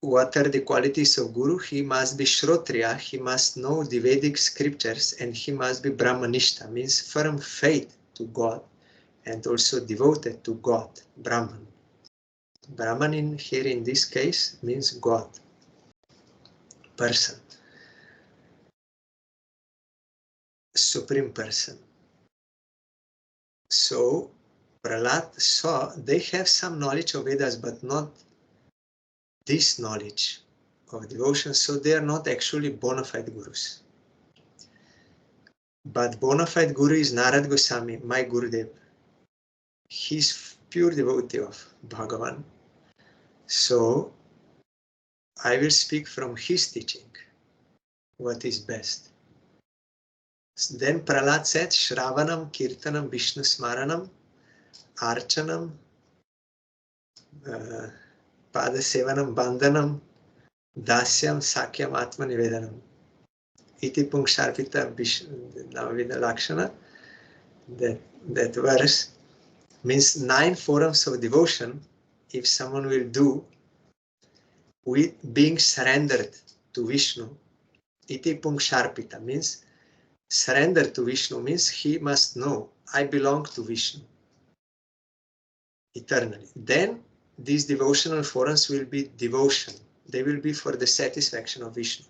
what are the qualities of guru? He must be Shrotriya, he must know the Vedic scriptures, and he must be Brahmanishta, means firm faith to God, and also devoted to God, Brahman. Brahman here in this case means God, person, supreme person. So Prahlad saw they have some knowledge of Vedas, but not this knowledge of devotion, so they are not actually bona fide gurus. But bona fide guru is Narad Goswami, my Gurudev. He's pure devotee of Bhagavan. So I will speak from his teaching, what is best. Then Prahlad said, Shravanam, Kirtanam, Vishnu Smaranam, Archanam, Padasevanam, Bandhanam, Dasyam, Sakyam, Atmanivedanam. Iti Punksharpita Navavida Lakshana. That verse means 9 forms of devotion if someone will do with being surrendered to Vishnu. Iti Punksharpita means surrender to Vishnu means he must know, I belong to Vishnu eternally. Then these devotional forms will be devotion. They will be for the satisfaction of Vishnu.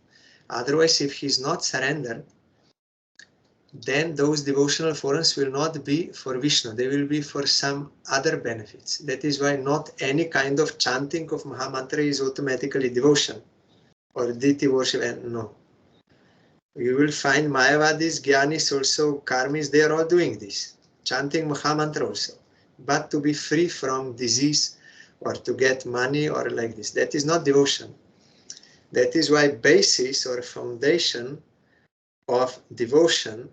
Otherwise, if he is not surrendered, then those devotional forms will not be for Vishnu. They will be for some other benefits. That is why not any kind of chanting of Mahamantra is automatically devotion or deity worship. And no. You will find Mayavadis, Gyanis, also Karmis, they are all doing this, chanting Mahamantra also. But to be free from disease or to get money or like this, that is not devotion. That is why basis or foundation of devotion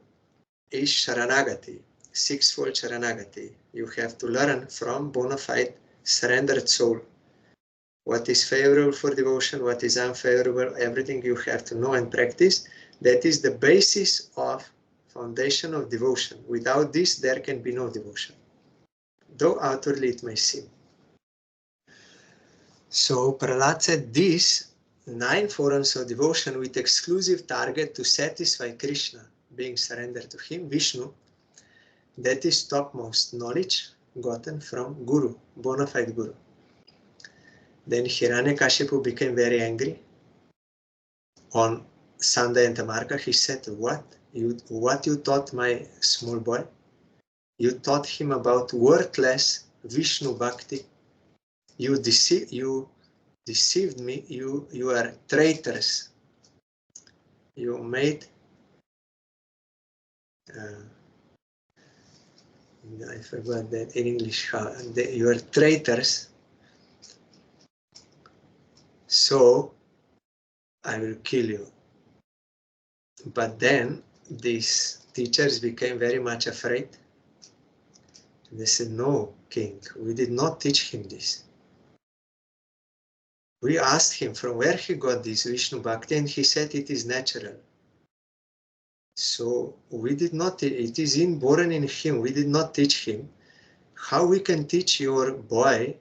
is Sharanagati, sixfold Sharanagati. You have to learn from bona fide surrendered soul. What is favorable for devotion, what is unfavorable, everything you have to know and practice. That is the basis of foundation of devotion. Without this, there can be no devotion, though outwardly it may seem. So Prahlad said these 9 forms of devotion with exclusive target to satisfy Krishna, being surrendered to him, Vishnu, that is topmost knowledge gotten from Guru, bona fide Guru. Then Hiranyakashipu became very angry. On Sunday and Tamarka, he said, what you taught my small boy? You taught him about worthless Vishnu Bhakti. You deceived me. You are traitors. You made I forgot that in English. You are traitors. So I will kill you. But then these teachers became very much afraid. They said, no, king, we did not teach him this. We asked him from where he got this Vishnu Bhakti, and he said it is natural. So we did not, it is inborn in him, we did not teach him. How we can teach your boy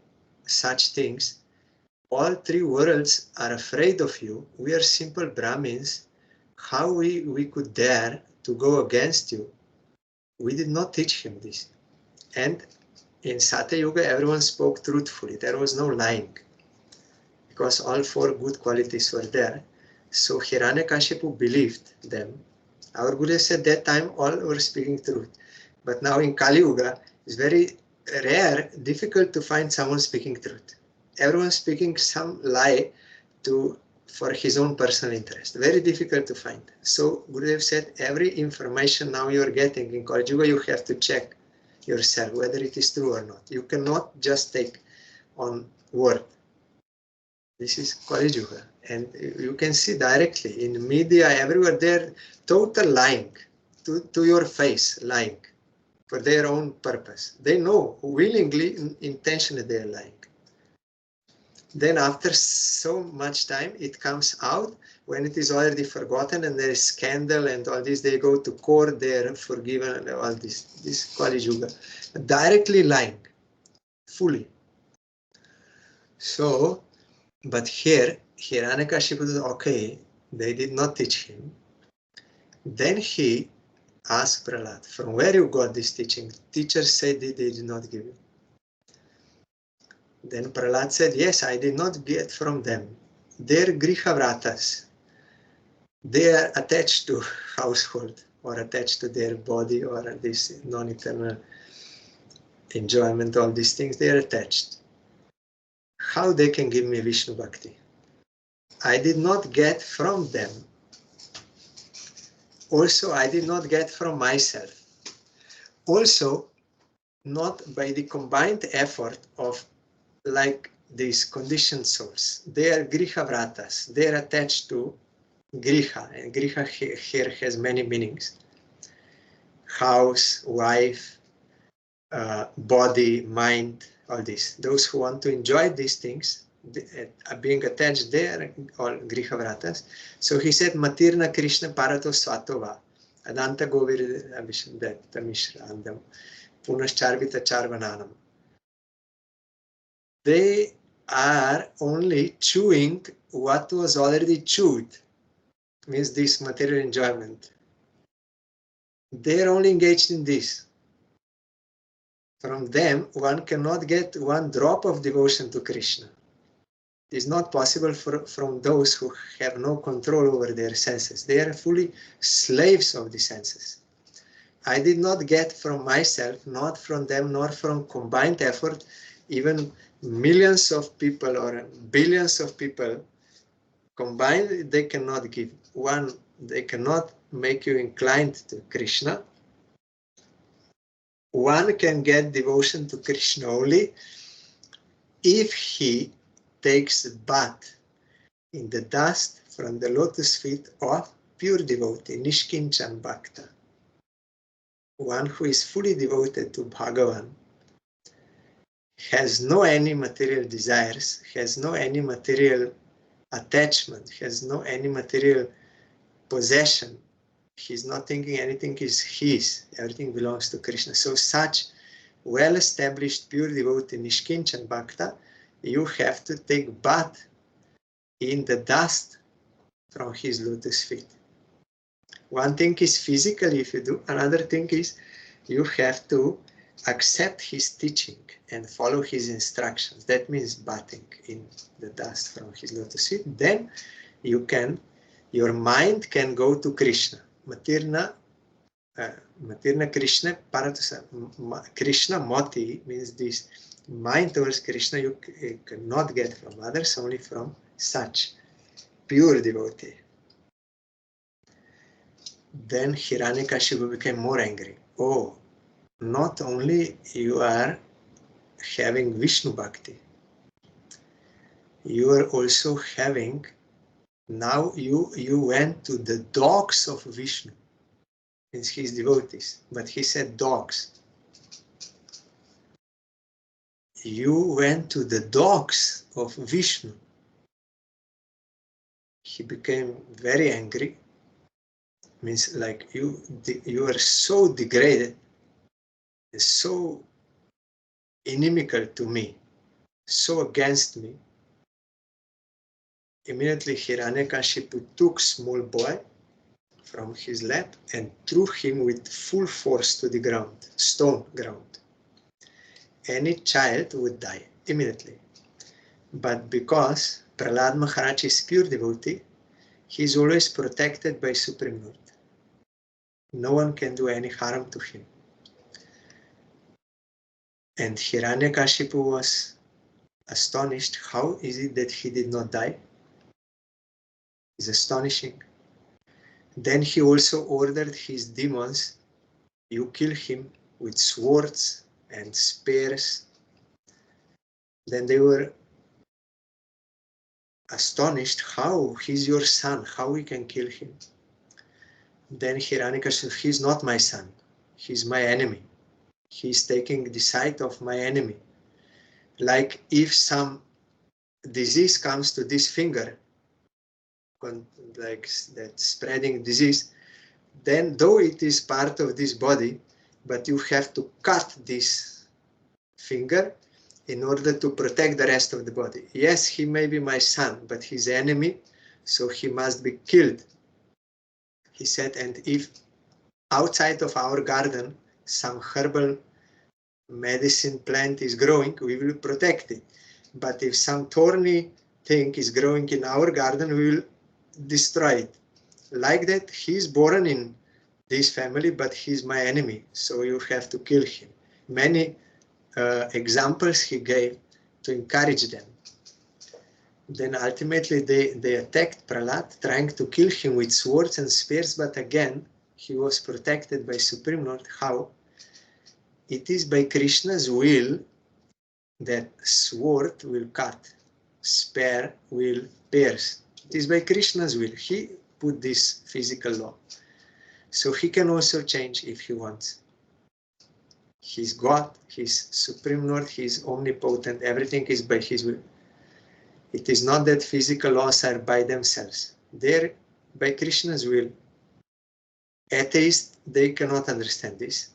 such things? All 3 worlds are afraid of you. We are simple Brahmins. How we could dare to go against you? We did not teach him this. And in Satya Yuga, everyone spoke truthfully. There was no lying, because all 4 good qualities were there. So Hiranyakashipu believed them. Our Guru said that time all were speaking truth. But now in Kali Yuga, it's very rare, difficult to find someone speaking truth. Everyone speaking some lie for his own personal interest. Very difficult to find. So Gurudev said, every information now you're getting in Kali Yuga, you have to check yourself whether it is true or not. You cannot just take on word. This is Kali Yuga. And you can see directly in media, everywhere, they're total lying to your face, lying for their own purpose. They know willingly, intentionally they're lying. Then after so much time, it comes out when it is already forgotten and there is scandal and all this, they go to court, they're forgiven and all this Kali Yuga. Directly lying, fully. So, but here, Hiranyakashipu was okay, they did not teach him. Then he asked Prahlad, from where you got this teaching? Teachers said they did not give you. Then Prahlad said, yes, I did not get from them. They're grihavratas. They are attached to household or attached to their body or this non-eternal enjoyment, all these things, they are attached. How they can give me Vishnu Bhakti? I did not get from them. Also, I did not get from myself. Also, not by the combined effort of like these conditioned souls. They are grihavratas. They are attached to griha. And griha here has many meanings. House, wife, body, mind, all this. Those who want to enjoy these things, being attached there, all grihavratas. So he said, Matirna Krishna Parato Swatova, Adanta Govir Abhishanda Mishra Andam, Punascharvita Charvananam. They are only chewing what was already chewed, means this material enjoyment. They are only engaged in this. From them, one cannot get one drop of devotion to Krishna. It is not possible from those who have no control over their senses. They are fully slaves of the senses. I did not get from myself, not from them, nor from combined effort, even millions of people or billions of people combined, they cannot give one, they cannot make you inclined to Krishna. One can get devotion to Krishna only if he takes bath in the dust from the lotus feet of pure devotee, Nishkinchan Bhakta. One who is fully devoted to Bhagavan, has no any material desires, has no any material attachment, has no any material possession. He's not thinking anything is his, everything belongs to Krishna. So such well-established pure devotee Nishkinchan Bhakta, you have to take bath in the dust from his lotus feet. One thing is physically if you do, another thing is you have to accept his teaching and follow his instructions. That means bathing in the dust from his lotus feet. Then you can, your mind can go to Krishna. Matirna Krishna Paratasa. Krishna Mati means this mind towards Krishna you cannot get from others, only from such pure devotee. Then Hiranyakashipu became more angry. Oh, not only you are having Vishnu Bhakti, you are also having, now you went to the dogs of Vishnu, means his devotees, but he said dogs. You went to the dogs of Vishnu. He became very angry, means like you are so degraded, so inimical to me, so against me. Immediately Hiranyakashipu took small boy from his lap and threw him with full force to the ground, stone ground. Any child would die immediately. But because Prahlad Maharaj is pure devotee, He is always protected by Supreme Lord. No one can do any harm to him. And Hiranyakashipu was astonished. How is it that he did not die? It's astonishing. Then he also ordered his demons, you kill him with swords and spears. Then they were astonished. How? He's your son. How we can kill him? Then Hiranyakashipu, he's not my son. He's my enemy. He's taking the side of my enemy. Like if some disease comes to this finger, like that spreading disease, then though it is part of this body, but you have to cut this finger in order to protect the rest of the body. Yes, he may be my son, but he's enemy, so he must be killed. He said, and if outside of our garden some herbal medicine plant is growing, we will protect it. But if some thorny thing is growing in our garden, we will destroy it. Like that, he's born in this family, but he's my enemy, so you have to kill him. Many examples he gave to encourage them. Then ultimately they attacked Prahlad, trying to kill him with swords and spears, but again, he was protected by Supreme Lord. How? It is by Krishna's will that sword will cut, spear will pierce. It is by Krishna's will. He put this physical law. So he can also change if he wants. He's God, he's Supreme Lord, he's omnipotent, everything is by his will. It is not that physical laws are by themselves. They're by Krishna's will. Atheists, they cannot understand this.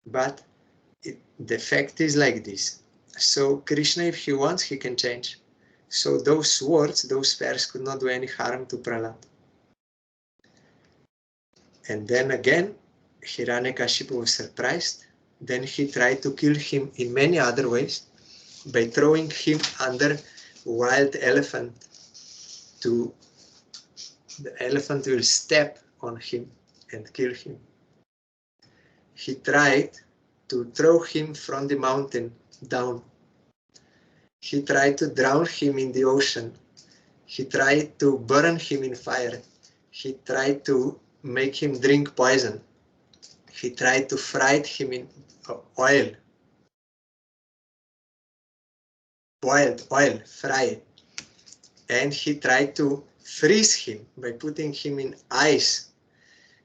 But the fact is like this. So Krishna, if he wants, he can change. So those swords, those spears could not do any harm to Prahlad. And then again, Hiranyakashipu was surprised. Then he tried to kill him in many other ways by throwing him under wild elephant. The elephant will step on him and kill him. He tried to throw him from the mountain down. He tried to drown him in the ocean. He tried to burn him in fire. He tried to make him drink poison. He tried to fry him in oil. Boiled oil, fry. And he tried to freeze him by putting him in ice.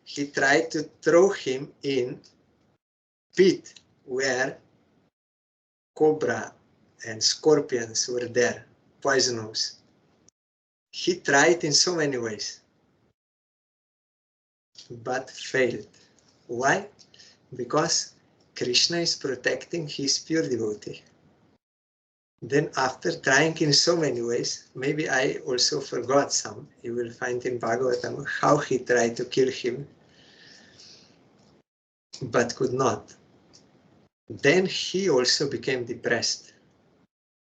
He tried to throw him in pit where cobra and scorpions were there, poisonous. He tried in so many ways, but failed. Why? Because Krishna is protecting his pure devotee. Then after trying in so many ways, maybe I also forgot some, you will find in Bhagavatam how he tried to kill him, but could not. Then he also became depressed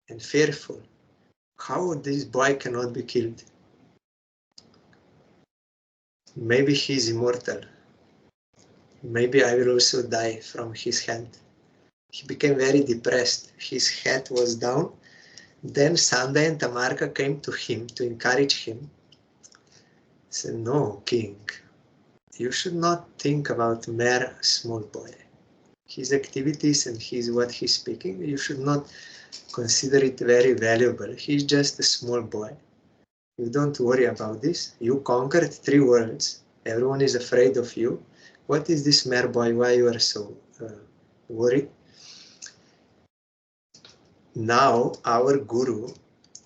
and fearful. How this boy cannot be killed? Maybe he is immortal. Maybe I will also die from his hand. He became very depressed. His head was down. Then Sanda and Tamarka came to him to encourage him. He said, no, king, you should not think about mere small boy. His activities and what he's speaking, you should not consider it very valuable. He's just a small boy. You don't worry about this. You conquered 3 worlds. Everyone is afraid of you. What is this mere boy? Why you are so worried? Now our Guru,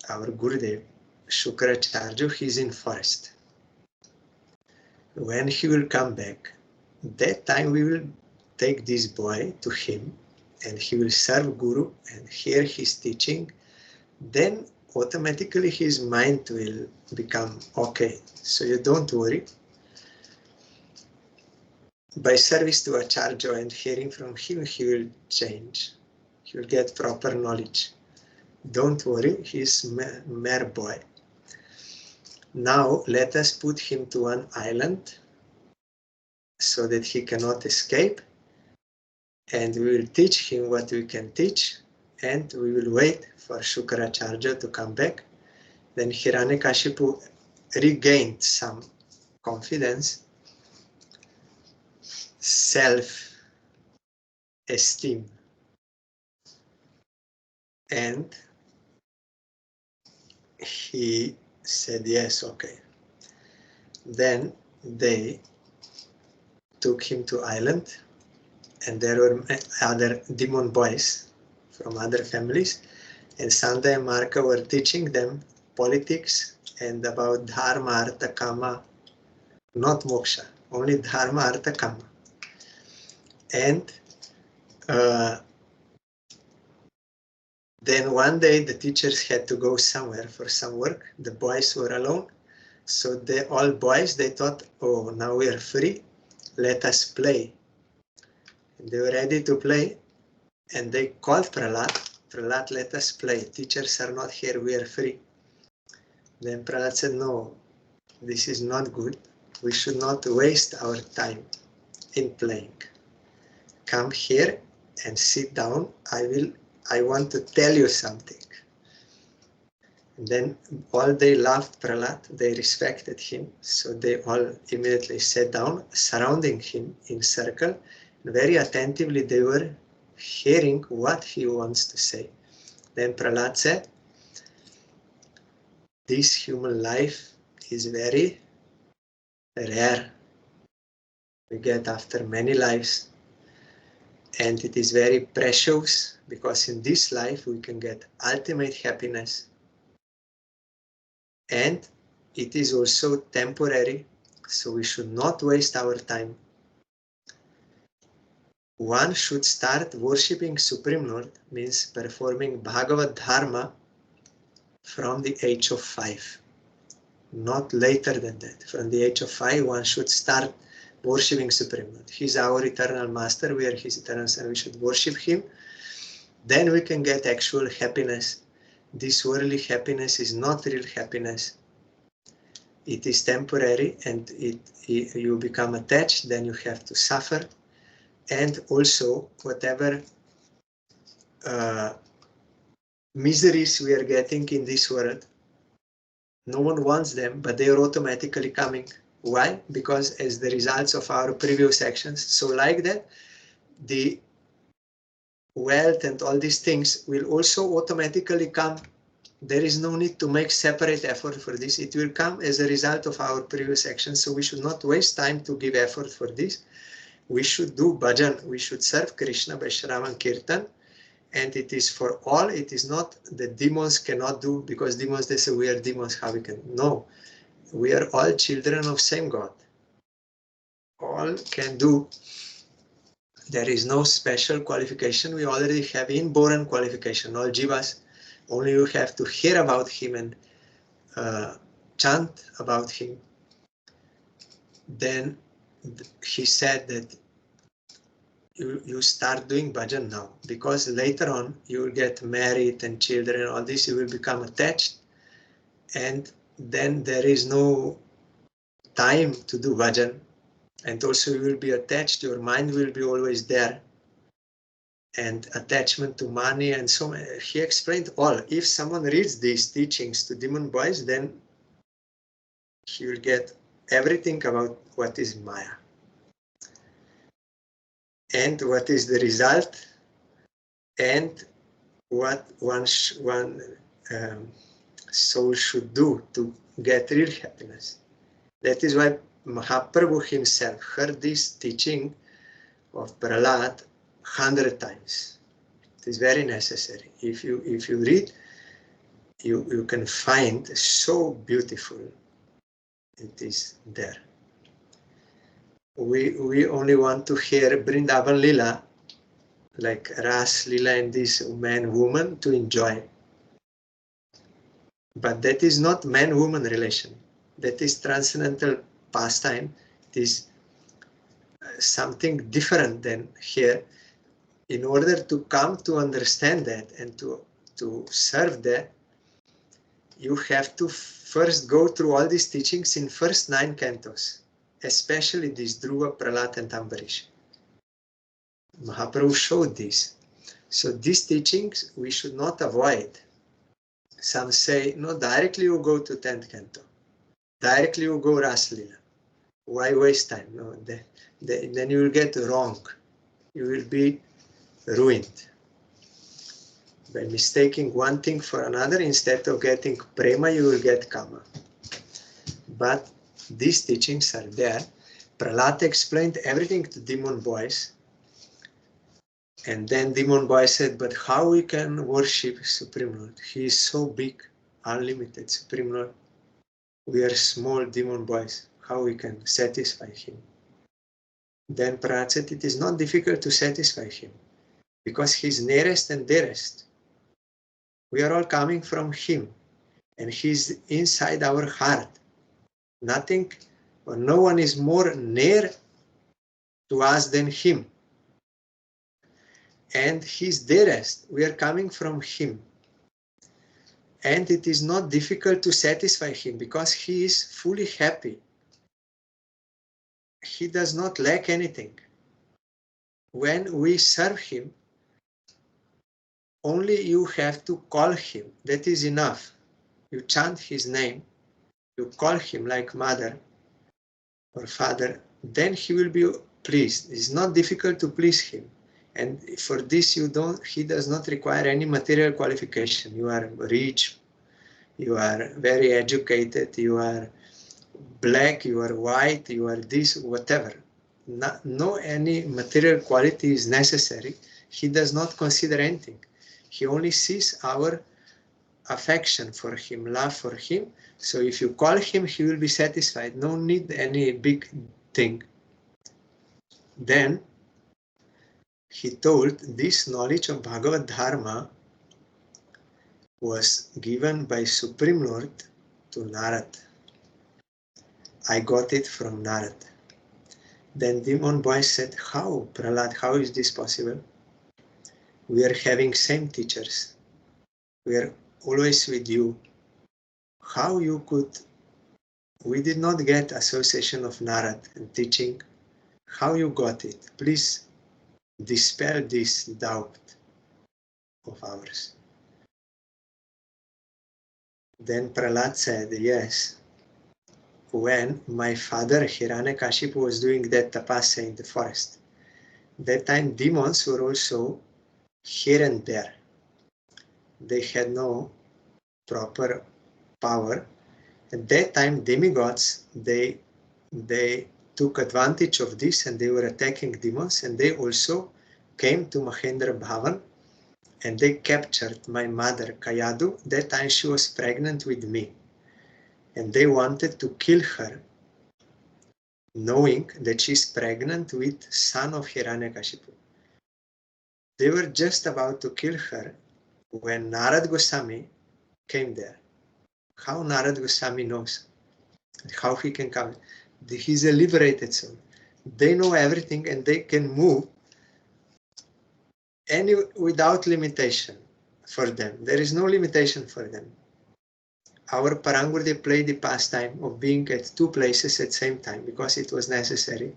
our Gurudev, Shukracharya, he is in forest. When he will come back, that time we will take this boy to him and he will serve Guru and hear his teaching. Then automatically his mind will become okay. So you don't worry. By service to Acharya and hearing from him, he will change. He will get proper knowledge. Don't worry, he is mere boy. Now let us put him to one island so that he cannot escape, and we will teach him what we can teach, and we will wait for Shukracharya to come back. Then Hiranyakashipu regained some confidence, self-esteem, and he said, yes, okay. Then they took him to island, and there were other demon boys from other families, and Sanda and Marka were teaching them politics and about dharma, artha, kama, not moksha, only dharma, artha, kama. And then one day the teachers had to go somewhere for some work. The boys were alone. So all boys, they thought, oh, now we are free. Let us play. And they were ready to play. And they called Prahlad. Prahlad, let us play. Teachers are not here. We are free. Then Prahlad said, no, this is not good. We should not waste our time in playing. Come here and sit down. I want to tell you something. And then all they loved Prahlad, they respected him, so they all immediately sat down, surrounding him in circle. And very attentively they were hearing what he wants to say. Then Prahlad said, this human life is very rare. We get after many lives. And it is very precious, because in this life we can get ultimate happiness. And it is also temporary, so we should not waste our time. One should start worshipping Supreme Lord, means performing Bhagavad Dharma, from the age of 5. Not later than that. From the age of 5, one should start worshipping Supreme Lord. He is our eternal master, we are his eternal son, we should worship him. Then we can get actual happiness. This worldly happiness is not real happiness. It is temporary, and you become attached, then you have to suffer. And also, whatever miseries we are getting in this world, no one wants them, but they are automatically coming. Why? Because as the results of our previous actions. So like that, the wealth and all these things will also automatically come. There is no need to make separate effort for this. It will come as a result of our previous actions. So we should not waste time to give effort for this. We should do bhajan. We should serve Krishna by Shravan Kirtan. And it is for all. It is not that demons cannot do, because demons, they say we are demons, how we can? No. We are all children of same God. All can do. There is no special qualification. We already have inborn qualification. All jivas. Only you have to hear about him and chant about him. Then he said that you start doing bhajan now, because later on you will get married and children and all this, you will become attached, and then there is no time to do bhajan, and also you will be attached, your mind will be always there, and attachment to money and so on. He explained all. If someone reads these teachings to demon boys, then he will get everything about what is Maya. And what is the result, and what one soul should do to get real happiness. That is why Mahaprabhu himself heard this teaching of Prahlad 100 times. It is very necessary. If you read, you can find so beautiful. It is there. We only want to hear Vrindavan Lila, like Ras Lila and this man-woman, to enjoy. But that is not man-woman relation. That is transcendental pastime. It is something different than here. In order to come to understand that and to serve that, you have to first go through all these teachings in first 9 cantos, especially this Dhruva, Prahlad and Ambarish. Mahaprabhu showed this. So these teachings we should not avoid. Some say, no, directly you go to 10th canto. Directly you go Ras Lila. Why waste time? No, then you will get wrong. You will be ruined by mistaking one thing for another. Instead of getting prema, you will get kama. But these teachings are there. Prahlad explained everything to demon boys. And then demon boy said, but how we can worship Supreme Lord? He is so big, unlimited Supreme Lord. We are small demon boys. How we can satisfy him? Then Prahlad said, it is not difficult to satisfy him, because he is nearest and dearest. We are all coming from him, and he is inside our heart. Nothing or no one is more near to us than him. And he is dearest. We are coming from him. And it is not difficult to satisfy him, because he is fully happy. He does not lack anything. When we serve him, only you have to call him. That is enough. You chant his name, you call him like mother or father, then he will be pleased. It's not difficult to please him. And for this he does not require any material qualification. You are rich, you are very educated, you are black, you are white, you are this, whatever. No any material quality is necessary. He does not consider anything. He only sees our affection for him, love for him. So if you call him, he will be satisfied. No need any big thing. Then he told this knowledge of Bhagavad Dharma was given by Supreme Lord to Narad. I got it from Narad. Then demon boy said, how, Prahlad, how is this possible? We are having same teachers. We are always with you. How you could? We did not get association of Narad and teaching. How you got it? Please dispel this doubt of ours. Then Prahlad said, yes, when my father Hiranyakashipu was doing that tapasya in the forest, that time demons were also here and there. They had no proper power. At that time, demigods, they took advantage of this, and they were attacking demons, and they also came to Mahendra Bhavan, and they captured my mother Kayadu. That time she was pregnant with me, and they wanted to kill her, knowing that she's pregnant with son of Hiranyakashipu. They were just about to kill her when Narad Goswami came there. How Narad Goswami knows? How he can come? He's a liberated soul. They know everything, and they can move without limitation for them. There is no limitation for them. Our Parangurde played the pastime of being at 2 places at the same time because it was necessary.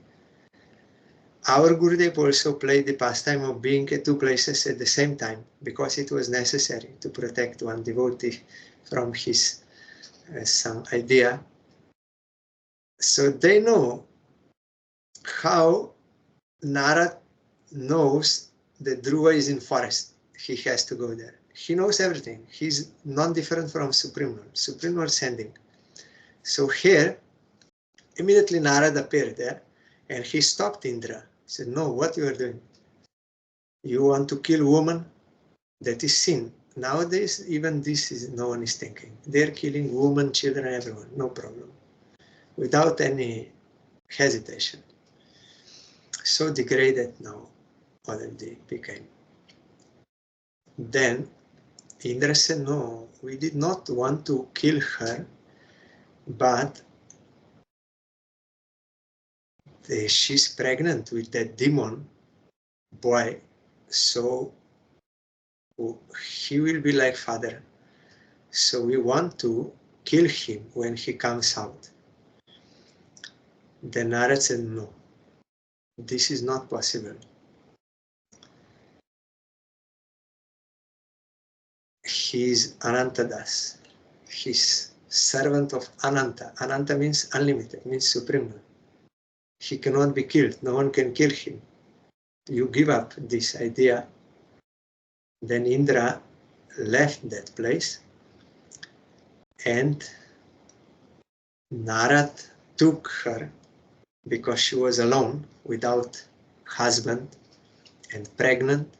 Our Gurudev also played the pastime of being at 2 places at the same time because it was necessary to protect one devotee from his some idea. So they know how Narad knows that Dhruva is in forest. He has to go there. He knows everything. He's not different from Supreme Lord. Supreme Lord sending. So here, immediately Narad appeared there, and he stopped Indra. He said, no, what you are doing? You want to kill woman? That is sin. Nowadays, even this is no one is thinking. They're killing women, children, everyone, no problem, without any hesitation. So degraded now, what they became. Then Indra said, no, we did not want to kill her, but she's pregnant with that demon boy, so he will be like father. So we want to kill him when he comes out. Then Narad said, no, this is not possible. He is Anantadas. He's servant of Ananta. Ananta means unlimited, means supreme. He cannot be killed. No one can kill him. You give up this idea. Then Indra left that place, and Narad took her because she was alone, without husband and pregnant,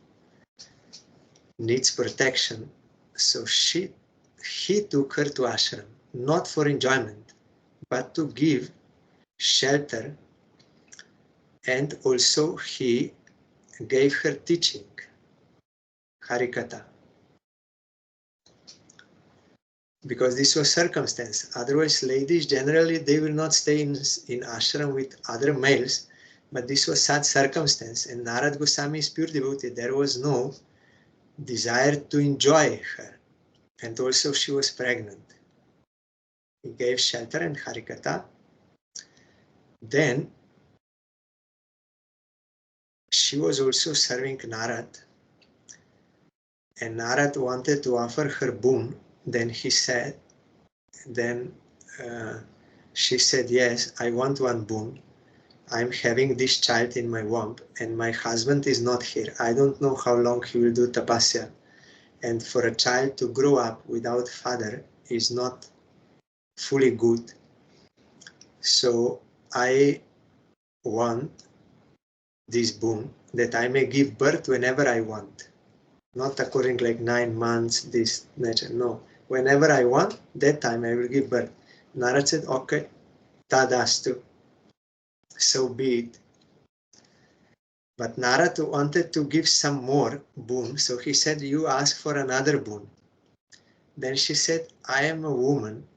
needs protection. So he took her to ashram, not for enjoyment, but to give shelter, and also he gave her teaching, Harikatha, because this was circumstance. Otherwise, ladies generally, they will not stay in ashram with other males, but this was such circumstance, and Narad Goswami is pure devotee. There was no desire to enjoy her, and also she was pregnant. He gave shelter and Harikatha. Then she was also serving Narad, and Narad wanted to offer her boon. Then she said, yes, I want one boon. I'm having this child in my womb, and my husband is not here. I don't know how long he will do tapasya. And for a child to grow up without father is not fully good. So I want this boon that I may give birth whenever I want. Not according like 9 months, this nature. No. Whenever I want, that time I will give birth. Narad said, okay, tadastu. So be it. But Narad wanted to give some more boon. So he said, you ask for another boon. Then she said, I am a woman.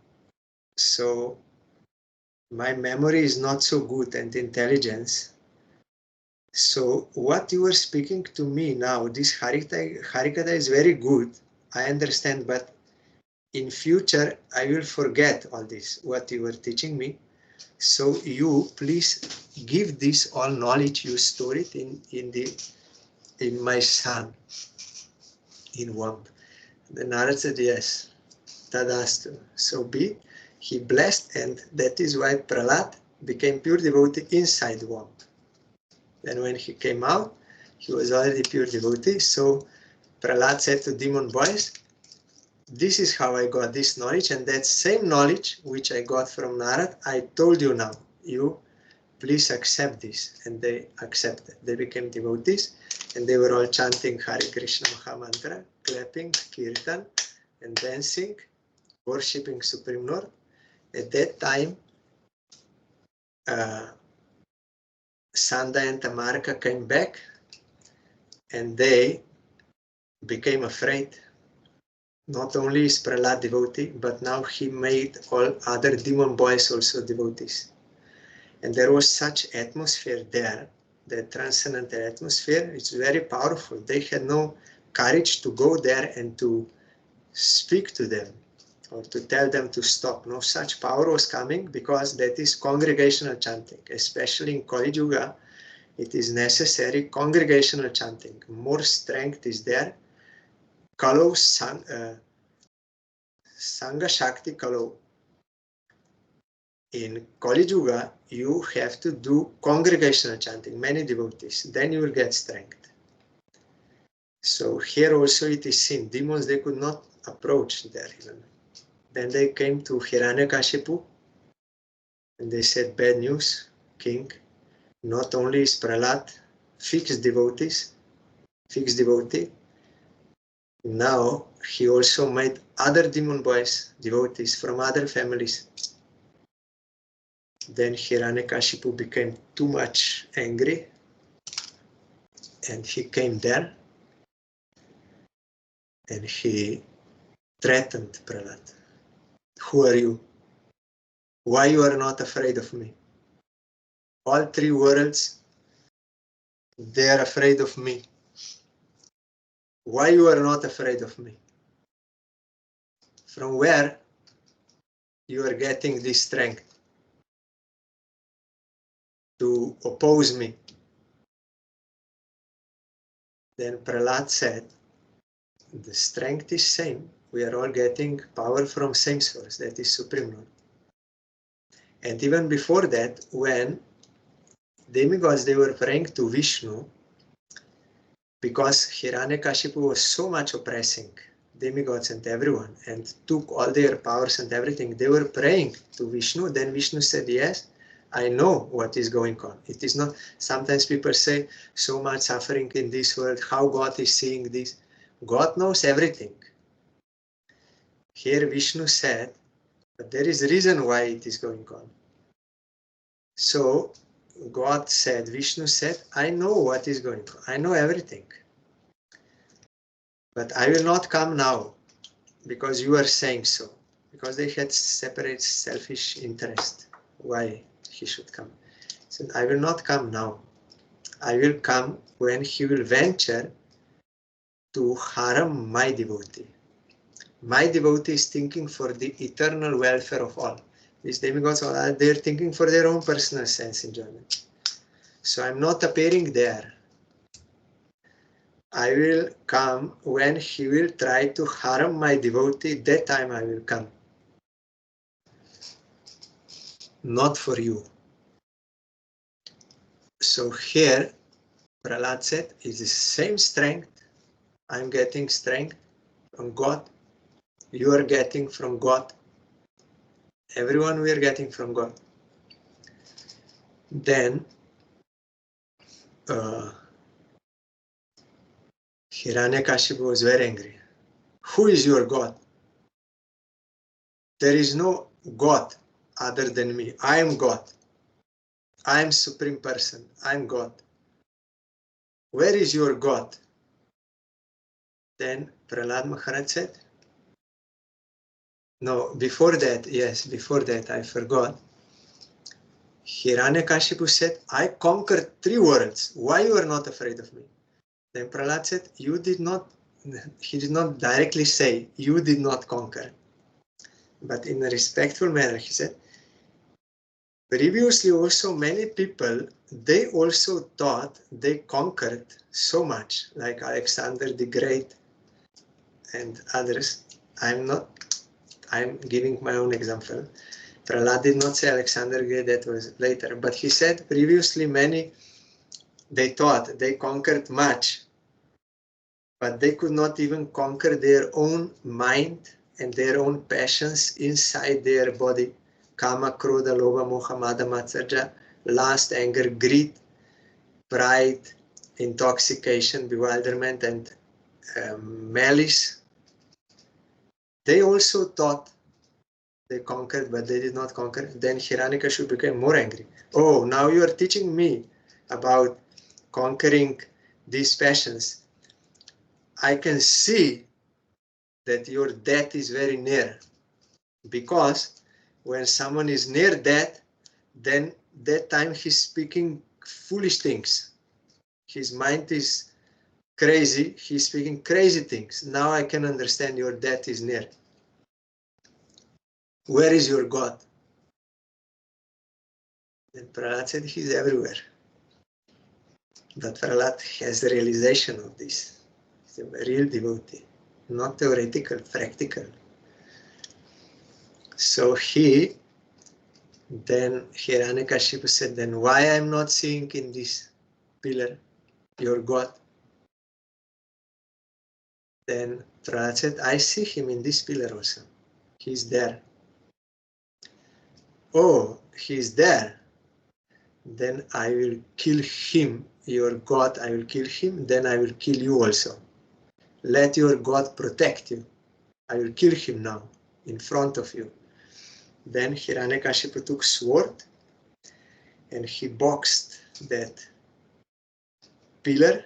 So my memory is not so good and intelligence. So what you were speaking to me now, this Harikatha is very good. I understand, but in future, I will forget all this, what you were teaching me. So you please give this all knowledge, you store it in my son, in womb. The Narad said, yes, tadastu. So be. He blessed, and that is why Prahlad became pure devotee inside the womb. Then when he came out, he was already pure devotee. So Prahlad said to demon boys, this is how I got this knowledge, and that same knowledge which I got from Narad, I told you now. You please accept this. And they accepted. They became devotees, and they were all chanting Hare Krishna Maha Mantra, clapping, kirtan, and dancing, worshipping Supreme Lord. At that time, Sanda and Tamarka came back, and they became afraid. Not only is Prahlad devotee, but now he made all other demon boys also devotees. And there was such atmosphere there, the transcendental atmosphere, it's very powerful. They had no courage to go there and to speak to them or to tell them to stop. No such power was coming, because that is congregational chanting. Especially in Kali Yuga, it is necessary congregational chanting. More strength is there. Kalo Sangha Shakti Kalo. In Kali Yuga, you have to do congregational chanting, many devotees, then you will get strength. So here also it is seen, demons, they could not approach there even. Then they came to Hiranyakashipu, and they said, bad news, king, not only is Prahlad fixed devotee, now he also made other demon boys devotees from other families. Then Hiranyakashipu became too much angry, and he came there, and he threatened Prahlad. Who are you? Why you are not afraid of me? All 3 worlds, they are afraid of me. Why you are not afraid of me? From where you are getting this strength to oppose me. Then Prahlad said, the strength is same. We are all getting power from same source, that is Supreme Lord. And even before that, when demigods, they were praying to Vishnu, because Hiranyakashipu was so much oppressing demigods and everyone, and took all their powers and everything, they were praying to Vishnu. Then Vishnu said, yes, I know what is going on. It is not, sometimes people say, so much suffering in this world, how God is seeing this. God knows everything. Here Vishnu said, but there is a reason why it is going on. So God said, Vishnu said, I know what is going on. I know everything. But I will not come now because you are saying so. Because they had separate selfish interest. Why he should come? He said, I will not come now. I will come when he will venture to harm my devotee. My devotee is thinking for the eternal welfare of all. These demigods, they're thinking for their own personal sense enjoyment. So I'm not appearing there. I will come when he will try to harm my devotee. That time I will come. Not for you. So here, Prahlad said, it's the same strength. I'm getting strength from God. You are getting from God. Everyone we are getting from God. Then Hiranyakashipu was very angry. Who is your God? There is no God other than me. I am God. I am Supreme Person. I am God. Where is your God? Then Prahlad Maharaj said, no, before that, yes, before that, I forgot. Hiranyakashipu said, I conquered 3 worlds. Why you are not afraid of me? Then Prahlad said, you did not, he did not directly say, you did not conquer. But in a respectful manner, he said, previously also many people, they also thought they conquered so much, like Alexander the Great and others. I'm giving my own example. Prahlad did not say Alexander the Great, that was later, but he said previously many, they thought they conquered much, but they could not even conquer their own mind and their own passions inside their body. Kama, Krodha, Lobha, Moha, Mada, Matsarja, lust, anger, greed, pride, intoxication, bewilderment, and malice. They also thought they conquered, but they did not conquer. Then Hiranyakashipu became more angry. Oh, now you are teaching me about conquering these passions. I can see that your death is very near, because when someone is near death, then that time he's speaking foolish things. His mind is crazy, he's speaking crazy things. Now I can understand your death is near. Where is your God? And Prahlad said, he's everywhere. But Prahlad has the realization of this. He's a real devotee, not theoretical, practical. So then Hiranyakashipu said, then why I'm not seeing in this pillar your God? Then Prahlad said, I see him in this pillar also. He's there. Oh, he's there. Then I will kill him, your God, I will kill him, then I will kill you also. Let your God protect you. I will kill him now, in front of you. Then Hiranyakashipu took sword and he boxed that pillar,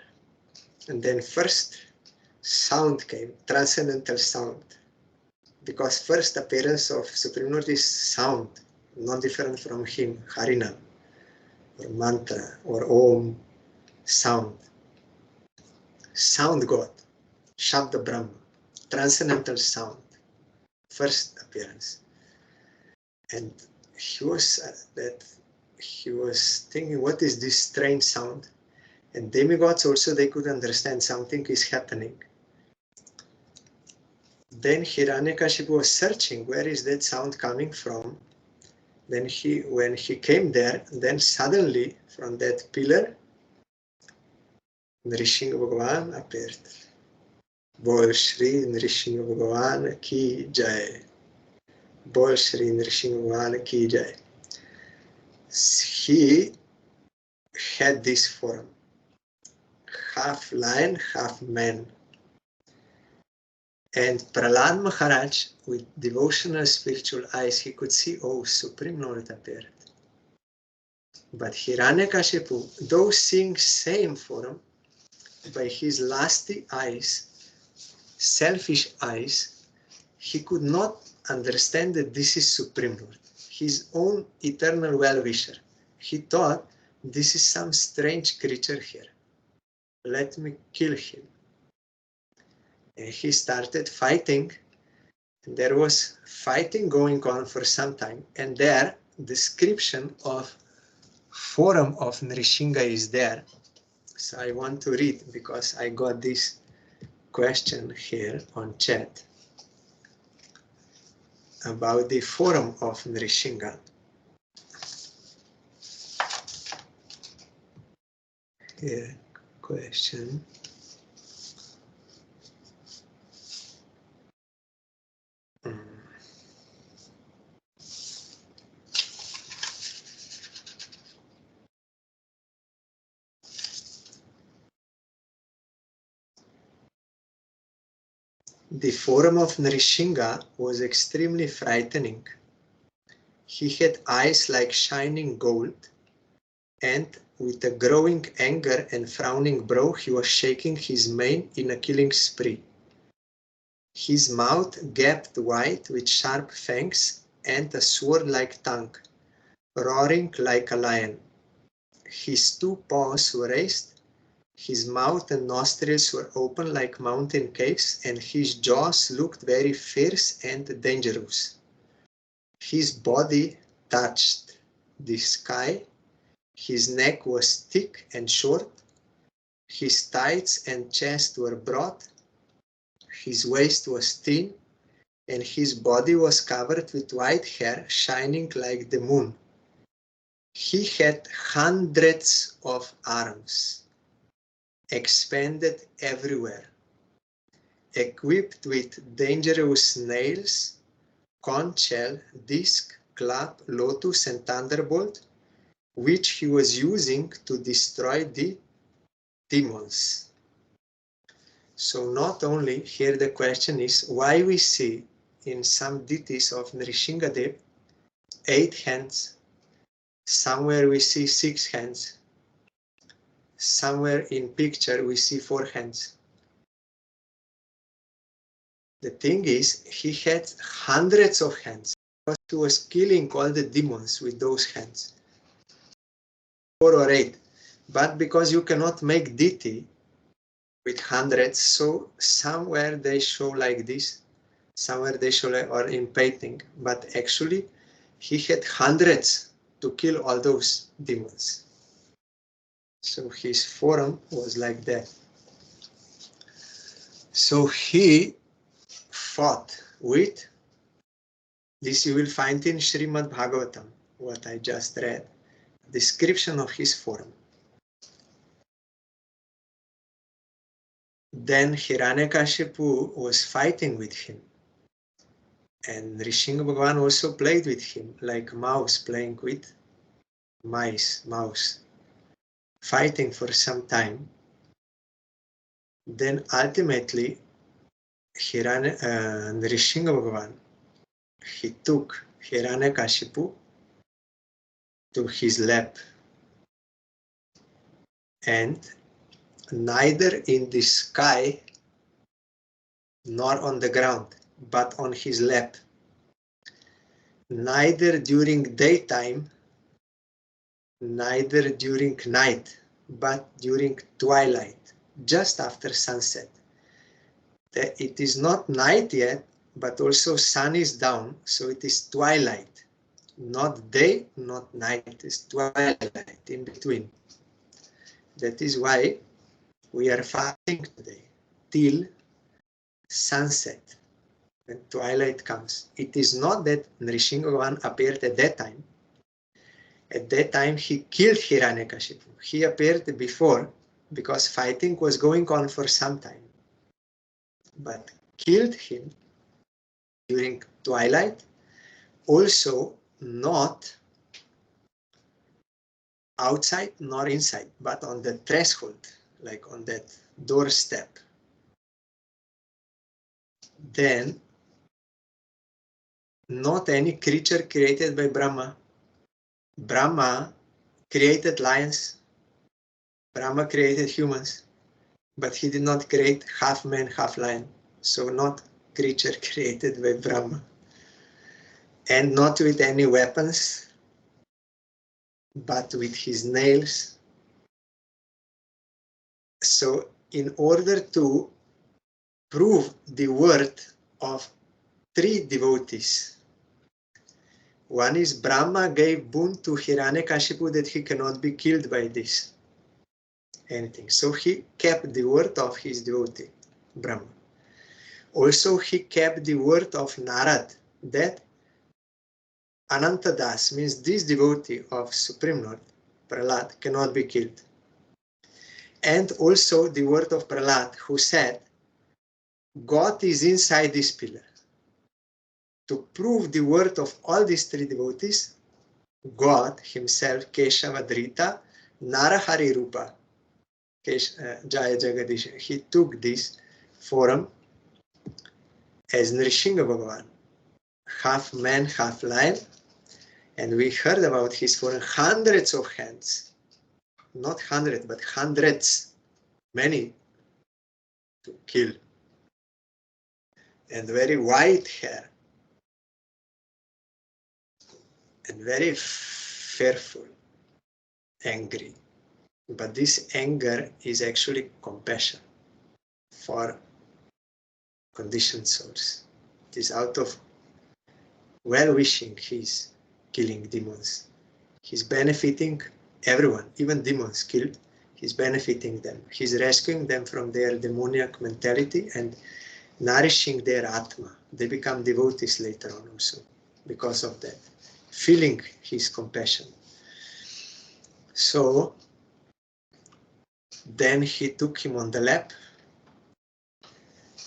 and then first sound came, transcendental sound. Because first appearance of Supreme Lord is sound, not different from him, Harinam, or mantra, or Om, sound. Sound God, Shabda Brahma, transcendental sound, first appearance. And he was thinking, what is this strange sound? And demigods also, they could understand something is happening. Then Hiranyakashipu was searching, where is that sound coming from? Then when he came there, then suddenly from that pillar, Nrisingha Bhagavan appeared. Bol Shri Nrisingha Bhagavan ki jai. Bol Shri Nrisingha Bhagavan ki jai. He had this form, half lion, half man. And Prahlad Maharaj, with devotional spiritual eyes, he could see, oh, Supreme Lord appeared. But Hiranyakashipu, though seeing same form, by his lusty eyes, selfish eyes, he could not understand that this is Supreme Lord, his own eternal well-wisher. He thought, this is some strange creature here. Let me kill him. And he started fighting. And there was fighting going on for some time. And there, description of form of Nrisingha is there. So I want to read because I got this question here on chat about the form of Nrisingha. Here, question. The form of Nrisingha was extremely frightening. He had eyes like shining gold, and with a growing anger and frowning brow, he was shaking his mane in a killing spree. His mouth gaped wide with sharp fangs and a sword-like tongue, roaring like a lion. His two paws were raised, his mouth and nostrils were open like mountain caves, and his jaws looked very fierce and dangerous. His body touched the sky, his neck was thick and short, his thighs and chest were broad, his waist was thin, and his body was covered with white hair shining like the moon. He had hundreds of arms, expanded everywhere, equipped with dangerous nails, conch shell, disc, club, lotus, and thunderbolt, which he was using to destroy the demons. So not only, here the question is, why we see in some deities of Nrisinghadev 8 hands, somewhere we see 6 hands, somewhere in picture we see 4 hands. The thing is, he had hundreds of hands, because he was killing all the demons with those hands. 4 or 8. But because you cannot make deity with hundreds, so somewhere they show like this, somewhere they show like, or in painting, but actually he had hundreds to kill all those demons. So his form was like that. So he fought with, this you will find in Srimad Bhagavatam, what I just read, description of his form. Then Hiranyakashipu was fighting with him. And Nrisingha Bhagavan also played with him, like mouse playing with mouse, fighting for some time. Then ultimately, Nrisingha Bhagavan, he took Hiranyakashipu to his lap, and neither in the sky nor on the ground, but on his lap, neither during daytime, neither during night, but during twilight, just after sunset. It is not night yet, but also sun is down, so it is twilight. not day, not night, it's twilight in between. That is why we are fasting today till sunset, when twilight comes. It is not that Nrisingha appeared at that time. At that time, he killed Hiranyakashipu. He appeared before because fighting was going on for some time, but killed him during twilight, also not outside nor inside, but on the threshold, like on that doorstep. Then, not any creature created by Brahma. Brahma created lions, Brahma created humans, but he did not create half man, half lion. So not creature created by Brahma. And not with any weapons, but with his nails. So in order to prove the worth of three devotees, one is Brahma gave boon to Hiranyakashipu that he cannot be killed by this anything. So he kept the word of his devotee, Brahma. Also he kept the word of Narad, that Anantadas, means this devotee of Supreme Lord, Prahlad, cannot be killed. And also the word of Prahlad, who said, God is inside this pillar. To prove the word of all these three devotees, God himself, Keshavadrita, Narahari Rupa, Jaya Jagadish, he took this form as Nrisingha Bhagavan, half man, half lion, and we heard about his form, hundreds of hands, not hundred, but hundreds, many to kill, and very white hair, and very fearful, angry. But this anger is actually compassion for conditioned souls. It is out of well-wishing he's killing demons. He's benefiting everyone, even demons killed. He's benefiting them. He's rescuing them from their demoniac mentality and nourishing their Atma. They become devotees later on also because of that, feeling his compassion. So then he took him on the lap,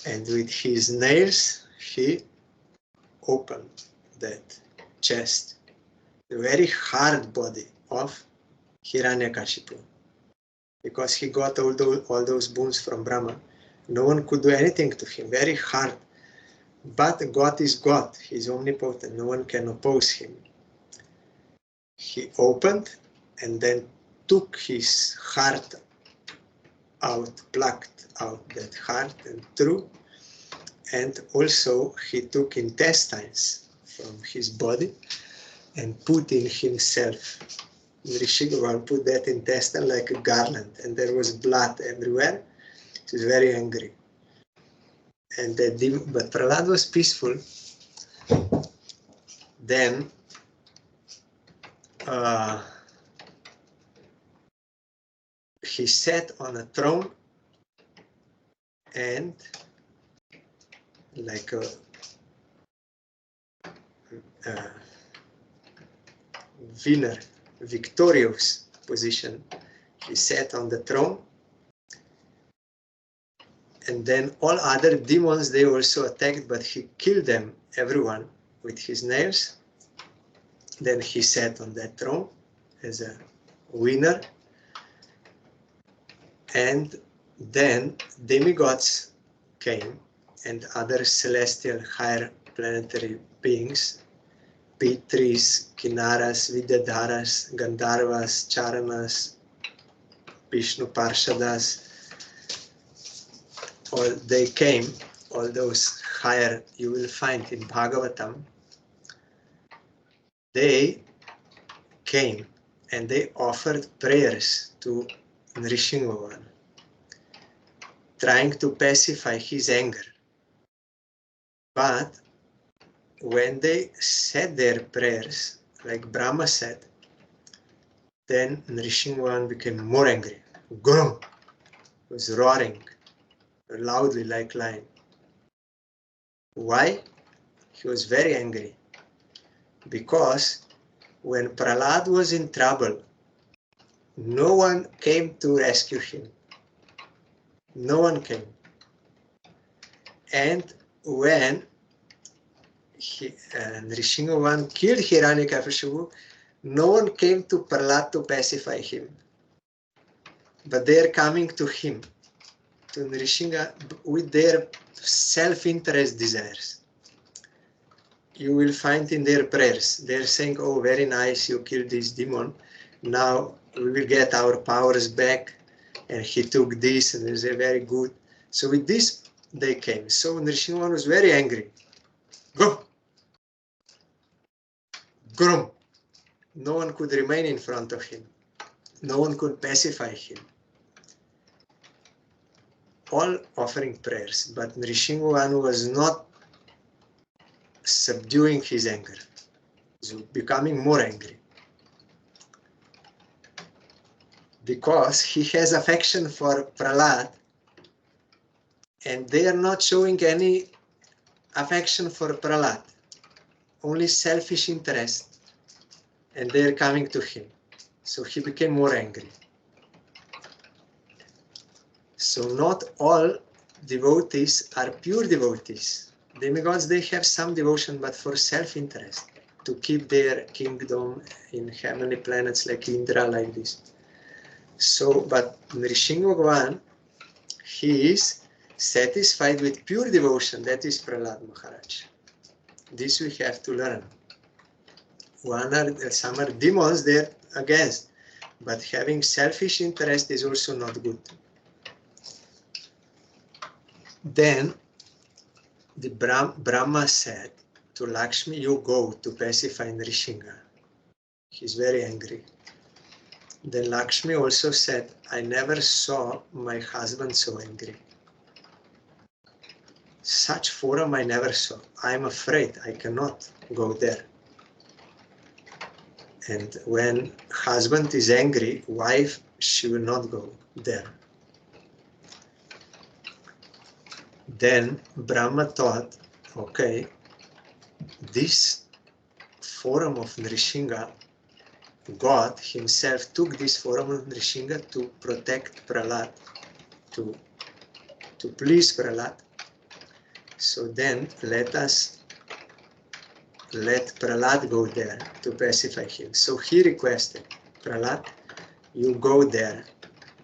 and with his nails he opened that chest, the very hard body of Hiranyakashipu. Because he got all those boons from Brahma, no one could do anything to him, very hard. But God is God, he is omnipotent, no one can oppose him. He opened and then took his heart out, plucked out that heart and threw, and also he took intestines from his body and put in himself. Nrisingha put that intestine like a garland, and there was blood everywhere. He was very angry. And but Prahlad was peaceful. Then he sat on a throne, and like a winner, victorious position, he sat on the throne. And then all other demons, they also attacked, but he killed them, everyone, with his nails. Then he sat on that throne as a winner. And then demigods came, and other celestial higher planetary beings, Pitris, Kinnaras, Vidyadharas, Gandharvas, Charanas, Vishnu Parshadas, all they came, all those higher you will find in Bhagavatam, they came and they offered prayers to Nrisingha, trying to pacify his anger. But when they said their prayers, like Brahma said, then Nrisingha became more angry. Grum was roaring loudly like lion. Why? He was very angry. Because when Prahlad was in trouble, no one came to rescue him. No one came. And when Nrisingha killed Hiranyakashipu, no one came to Prahlad to pacify him. But they are coming to him, to Nrisingha, with their self-interest desires. You will find in their prayers, they're saying, oh, very nice, you killed this demon. Now we will get our powers back. And he took this, and it's very good. So with this, they came. So Nrisingha was very angry. Go! Grum! No one could remain in front of him. No one could pacify him. All offering prayers, but Nrisingha was not subduing his anger. He was becoming more angry. Because he has affection for Prahlad, and they are not showing any affection for Prahlad, only selfish interest, and they are coming to him. So he became more angry. So not all devotees are pure devotees. Demigods, they have some devotion, but for self-interest, to keep their kingdom in heavenly planets like Indra, like this. So, but Nrisingha, he is satisfied with pure devotion, that is Prahlad Maharaj. This we have to learn. Some are demons, they're against, but having selfish interest is also not good. Then the Brahma said to Lakshmi, you go to pacify Nrisingha. He's very angry. Then Lakshmi also said, I never saw my husband so angry. Such forum I never saw. I am afraid I cannot go there. And when husband is angry, wife, she will not go there. Then Brahma thought, okay, this forum of Nrisingha, God himself took this form of Nrisingha to protect Prahlad, to please Prahlad. So then let Prahlad go there to pacify him. So he requested, Prahlad, you go there.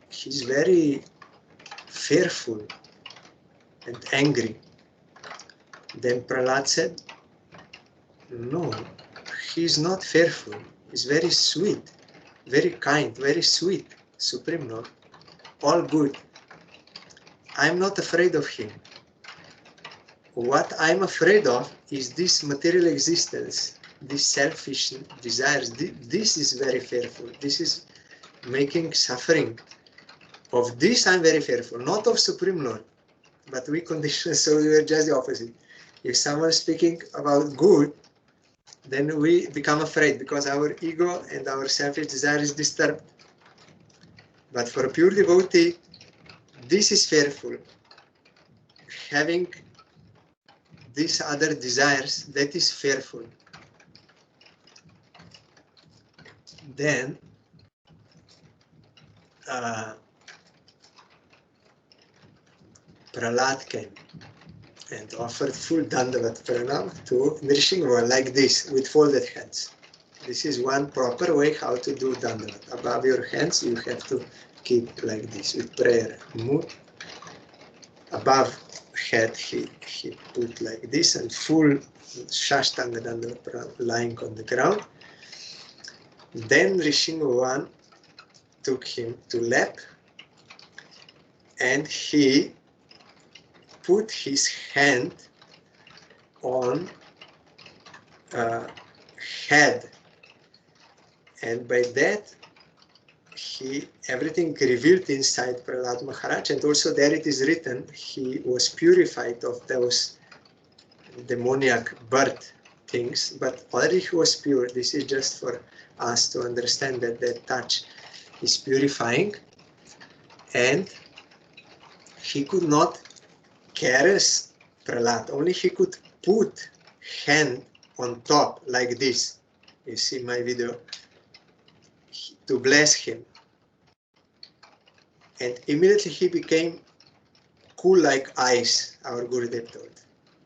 He's very fearful and angry. Then Prahlad said, no, he's not fearful. He's very sweet, very kind, very sweet, Supreme Lord, all good. I'm not afraid of him. What I'm afraid of is this material existence, these selfish desires. This is very fearful. This is making suffering. Of this I'm very fearful, not of Supreme Lord, but we condition, so we are just the opposite. If someone is speaking about good, then we become afraid because our ego and our selfish desire is disturbed. But for a pure devotee, this is fearful. Having these other desires, that is fearful. Then Prahlad came and offered full Dandavat Pranam to Nrisingha like this, with folded hands. This is one proper way how to do Dandavat. Above your hands you have to keep like this, with prayer mood. Above head he put like this, and full Shashtanga Dandavat Pranam lying on the ground. Then Nrisingha took him to lap, and he put his hand on head, and by that everything revealed inside Prahlad Maharaj, and also there it is written he was purified of those demoniac birth things, but already he was pure. This is just for us to understand that that touch is purifying, and he could not caress Prahlad. Only he could put hand on top like this. You see my video, to bless him. And immediately he became cool like ice, our Gurudev told.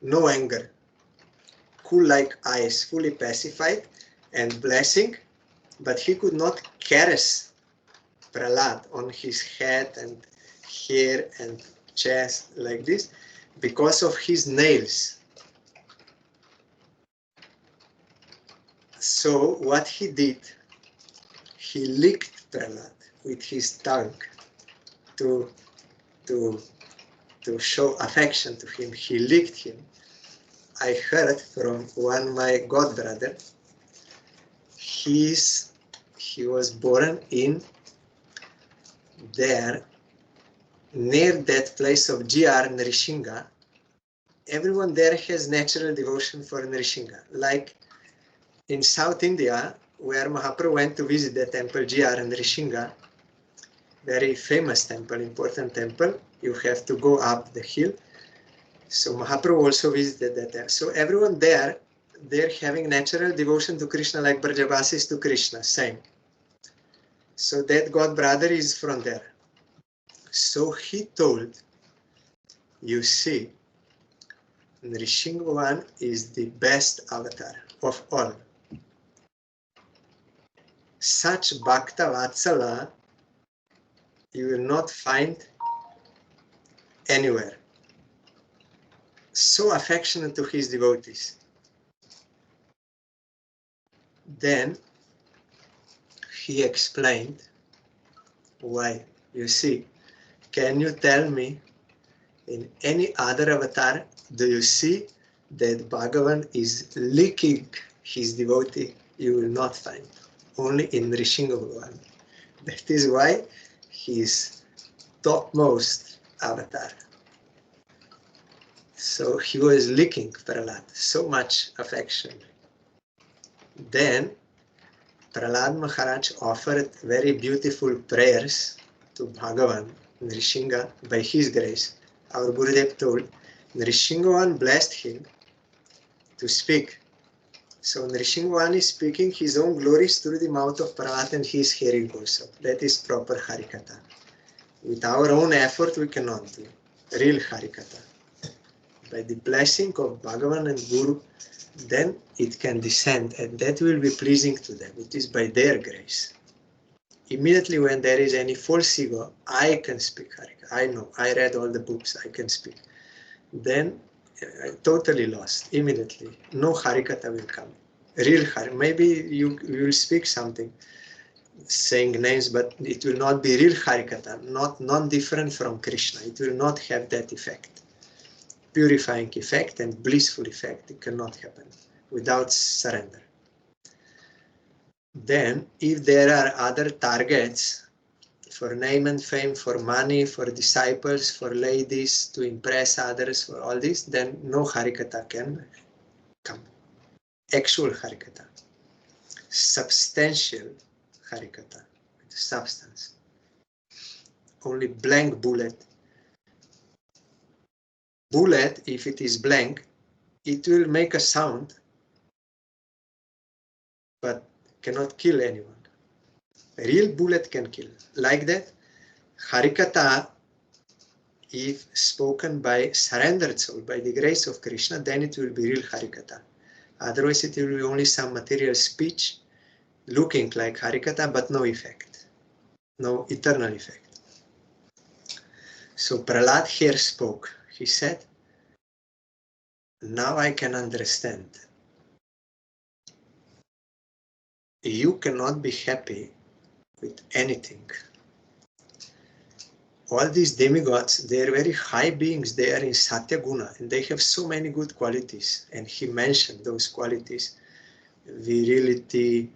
No anger. Cool like ice, fully pacified and blessing, but he could not caress Prahlad on his head and hair and chest like this because of his nails. So what he did, he licked Prahlad with his tongue to show affection to him. He licked him. I heard from one my god brother, he was born in there, near that place of GR Nrisingha. Everyone there has natural devotion for Nrisingha. Like in South India, where Mahaprabhu went to visit the temple GR Nrisingha, very famous temple, important temple, you have to go up the hill. So Mahaprabhu also visited that temple. So everyone there, they're having natural devotion to Krishna like Brajabasis to Krishna, same. So that god brother is from there. So he told, you see, Nrisingha is the best avatar of all. Such Bhakta Vatsala you will not find anywhere. So affectionate to his devotees. Then he explained why. You see, can you tell me in any other avatar do you see that Bhagavan is licking his devotee? You will not find. Only in Nrisingha. That is why he is topmost avatar. So he was licking Prahlad, so much affection. Then Prahlad Maharaj offered very beautiful prayers to Bhagavan, Nrisingha, by his grace. Our Gurudev told, Nrisingha blessed him to speak. So Nrisingha is speaking his own glories through the mouth of Prahlad and he is hearing also. That is proper Harikatha. With our own effort we cannot do real Harikatha. By the blessing of Bhagavan and Guru, then it can descend and that will be pleasing to them. It is by their grace. Immediately when there is any false ego, I can speak Harikatha. I know, I read all the books, I can speak. Then totally lost, immediately. No Harikatha will come. Real Harikatha. Maybe you will speak something, saying names, but it will not be real Harikatha, not non-different from Krishna. It will not have that effect. Purifying effect and blissful effect, it cannot happen without surrender. Then, if there are other targets for name and fame, for money, for disciples, for ladies, to impress others, for all this, then no Harikatha can come. Actual Harikatha. Substantial Harikatha. Substance. Only blank bullet. Bullet, if it is blank, it will make a sound, but cannot kill anyone. A real bullet can kill. Like that, Harikatha, if spoken by surrendered soul, by the grace of Krishna, then it will be real Harikatha. Otherwise, it will be only some material speech, looking like Harikatha, but no effect, no eternal effect. So Prahlad here spoke. He said, now I can understand. You cannot be happy with anything. All these demigods, they are very high beings. They are in Satya Guna and they have so many good qualities. And he mentioned those qualities, virility,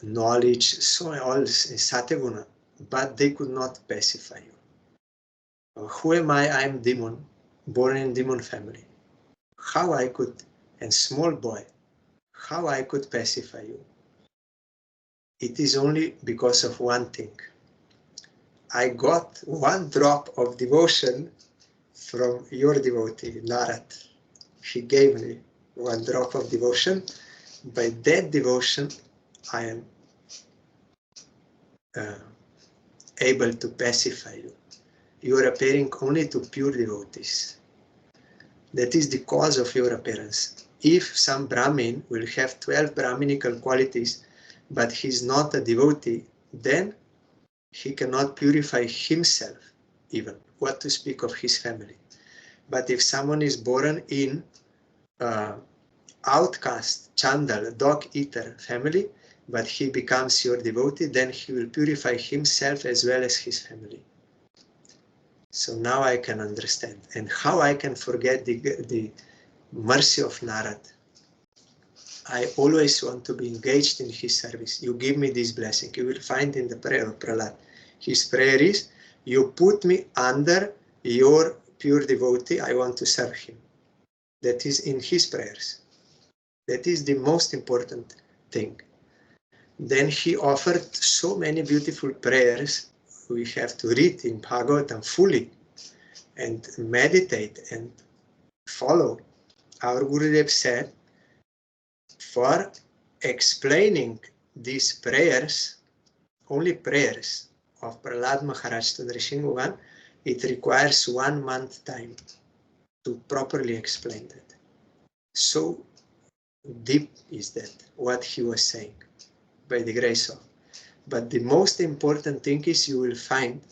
knowledge, so all in Satya Guna, but they could not pacify you. Who am I? I am demon, born in demon family. How I could And small boy, how I could pacify you? It is only because of one thing. I got one drop of devotion from your devotee, Narad. He gave me one drop of devotion. By that devotion, I am able to pacify you. You are appearing only to pure devotees. That is the cause of your appearance. If some Brahmin will have 12 Brahminical qualities, but he is not a devotee, then he cannot purify himself even, what to speak of his family. But if someone is born in outcast, chandal, dog eater family, but he becomes your devotee, then he will purify himself as well as his family. So now I can understand. And how I can forget the mercy of Narad. I always want to be engaged in his service. You give me this blessing. You will find in the prayer of Prahlad. His prayer is, you put me under your pure devotee. I want to serve him. That is in his prayers. That is the most important thing. Then he offered so many beautiful prayers. We have to read in Bhagavatam fully and meditate and follow. Our Gurudev said, for explaining these prayers, only prayers of Prahlad Maharaj to Nrisingha, it requires 1 month time to properly explain that. So deep is that, what he was saying, by the grace of. But the most important thing is, you will find,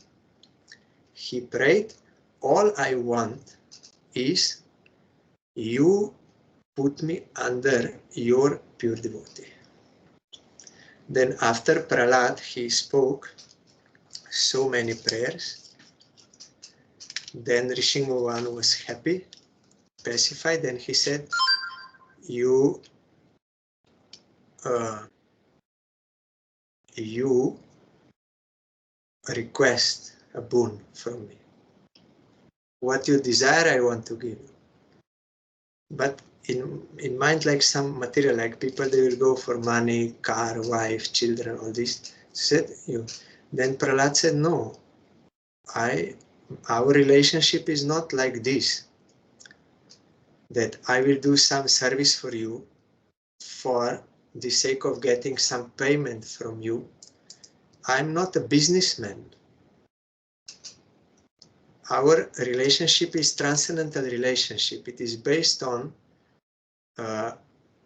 he prayed, all I want is you put me under your pure devotee. Then after Prahlad, he spoke so many prayers. Then Nrisingha was happy, pacified, and he said, you request a boon from me. What you desire, I want to give you. But in mind, like some material, like people, they will go for money, car, wife, children, all this. Said you. Then Prahlad said, no, our relationship is not like this. That I will do some service for you for the sake of getting some payment from you. I'm not a businessman. Our relationship is transcendental relationship. It is based on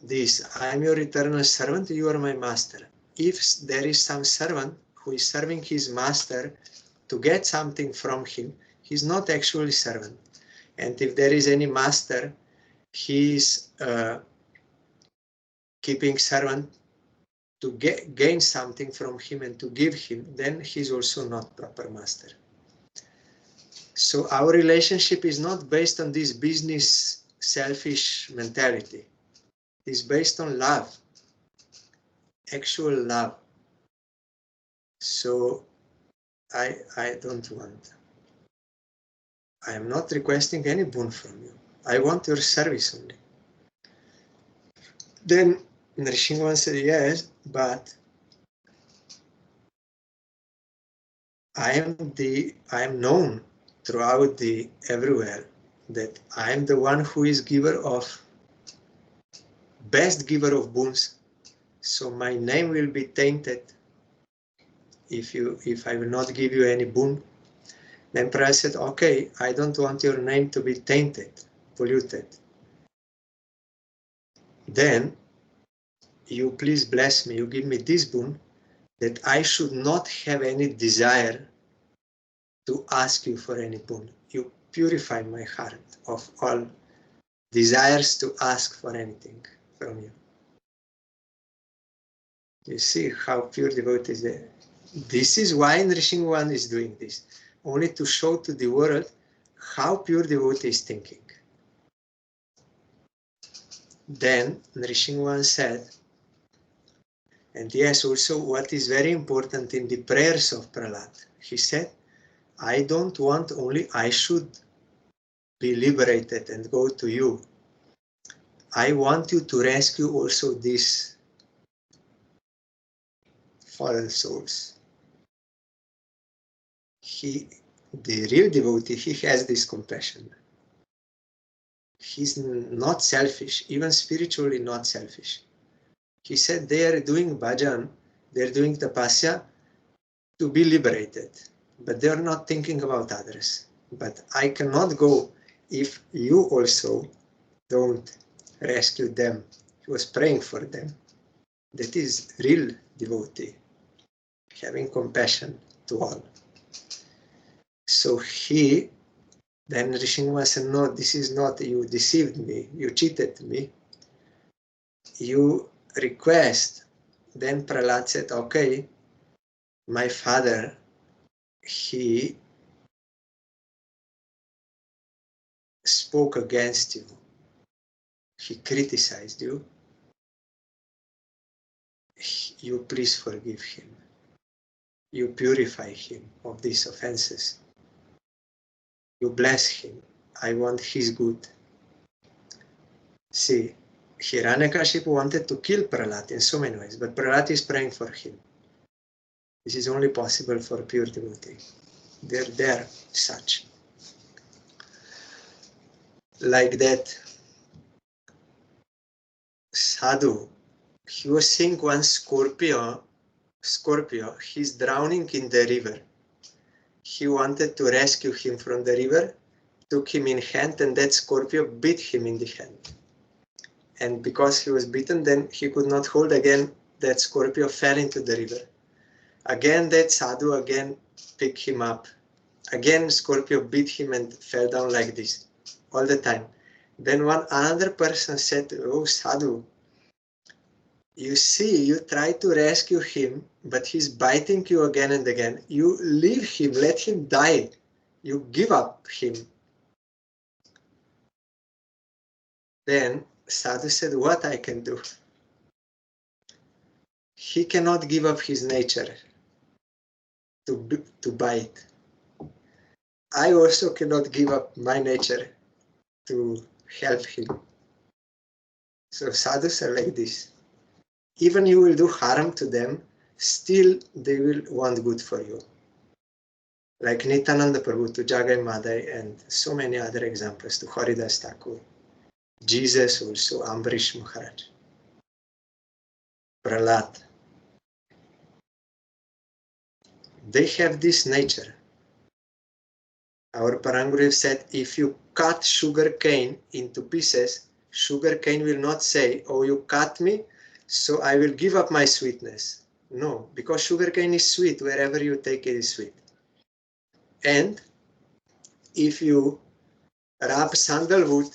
this. I am your eternal servant, you are my master. If there is some servant who is serving his master to get something from him, he is not actually servant. And if there is any master, he is keeping servant to gain something from him and to give him, then he is also not proper master. So our relationship is not based on this business selfish mentality. It is based on love, actual love. So I don't want. I am not requesting any boon from you. I want your service only. Then Nrisingha said, yes, but I am known throughout everywhere that I am the one who is best giver of boons. So my name will be tainted if I will not give you any boon. Then Prahlad said, okay, I don't want your name to be tainted, polluted. Then you please bless me, you give me this boon, that I should not have any desire to ask you for any boon. You purify my heart of all desires to ask for anything from you. You see how pure devotee is there. This is why Nrisingha is doing this, only to show to the world how pure devotee is thinking. Then Nrisingha said, and yes, also what is very important in the prayers of Prahlad, he said, I don't want only I should be liberated and go to you. I want you to rescue also these fallen souls. The real devotee, he has this compassion. He's not selfish, even spiritually not selfish. He said they are doing bhajan, they're doing tapasya to be liberated, but they're not thinking about others. But I cannot go if you also don't rescue them. He was praying for them. That is real devotee, having compassion to all. So then Nrisingha said, no, this is not, you deceived me, you cheated me, you request. Then Prahlad said, okay, my father, he spoke against you, he criticized you, you please forgive him, you purify him of these offenses, you bless him, I want his good. See, Hiranyakashipu wanted to kill Prahlad in so many ways, but Prahlad is praying for him. This is only possible for pure devotee. They're such. Like that sadhu, he was seeing one Scorpio, he's drowning in the river. He wanted to rescue him from the river, took him in hand, and that Scorpio bit him in the hand. And because he was bitten, then he could not hold again, that Scorpio fell into the river. Again, that sadhu again picked him up. Again, Scorpio bit him and fell down like this, all the time. Then another person said, oh sadhu, you see, you try to rescue him, but he's biting you again and again. You leave him, let him die. You give up him. Then sadhu said, what I can do? He cannot give up his nature to bite. I also cannot give up my nature to help him. So sadhus are like this. Even you will do harm to them, still they will want good for you. Like Nityananda Prabhu to Jagai Madai and so many other examples, to Haridas Thakur. Jesus also, Ambarish Maharaj, Prahlad. They have this nature. Our Paranguru said, if you cut sugar cane into pieces, sugar cane will not say, oh, you cut me, so I will give up my sweetness. No, because sugar cane is sweet, wherever you take it is sweet. And if you rub sandalwood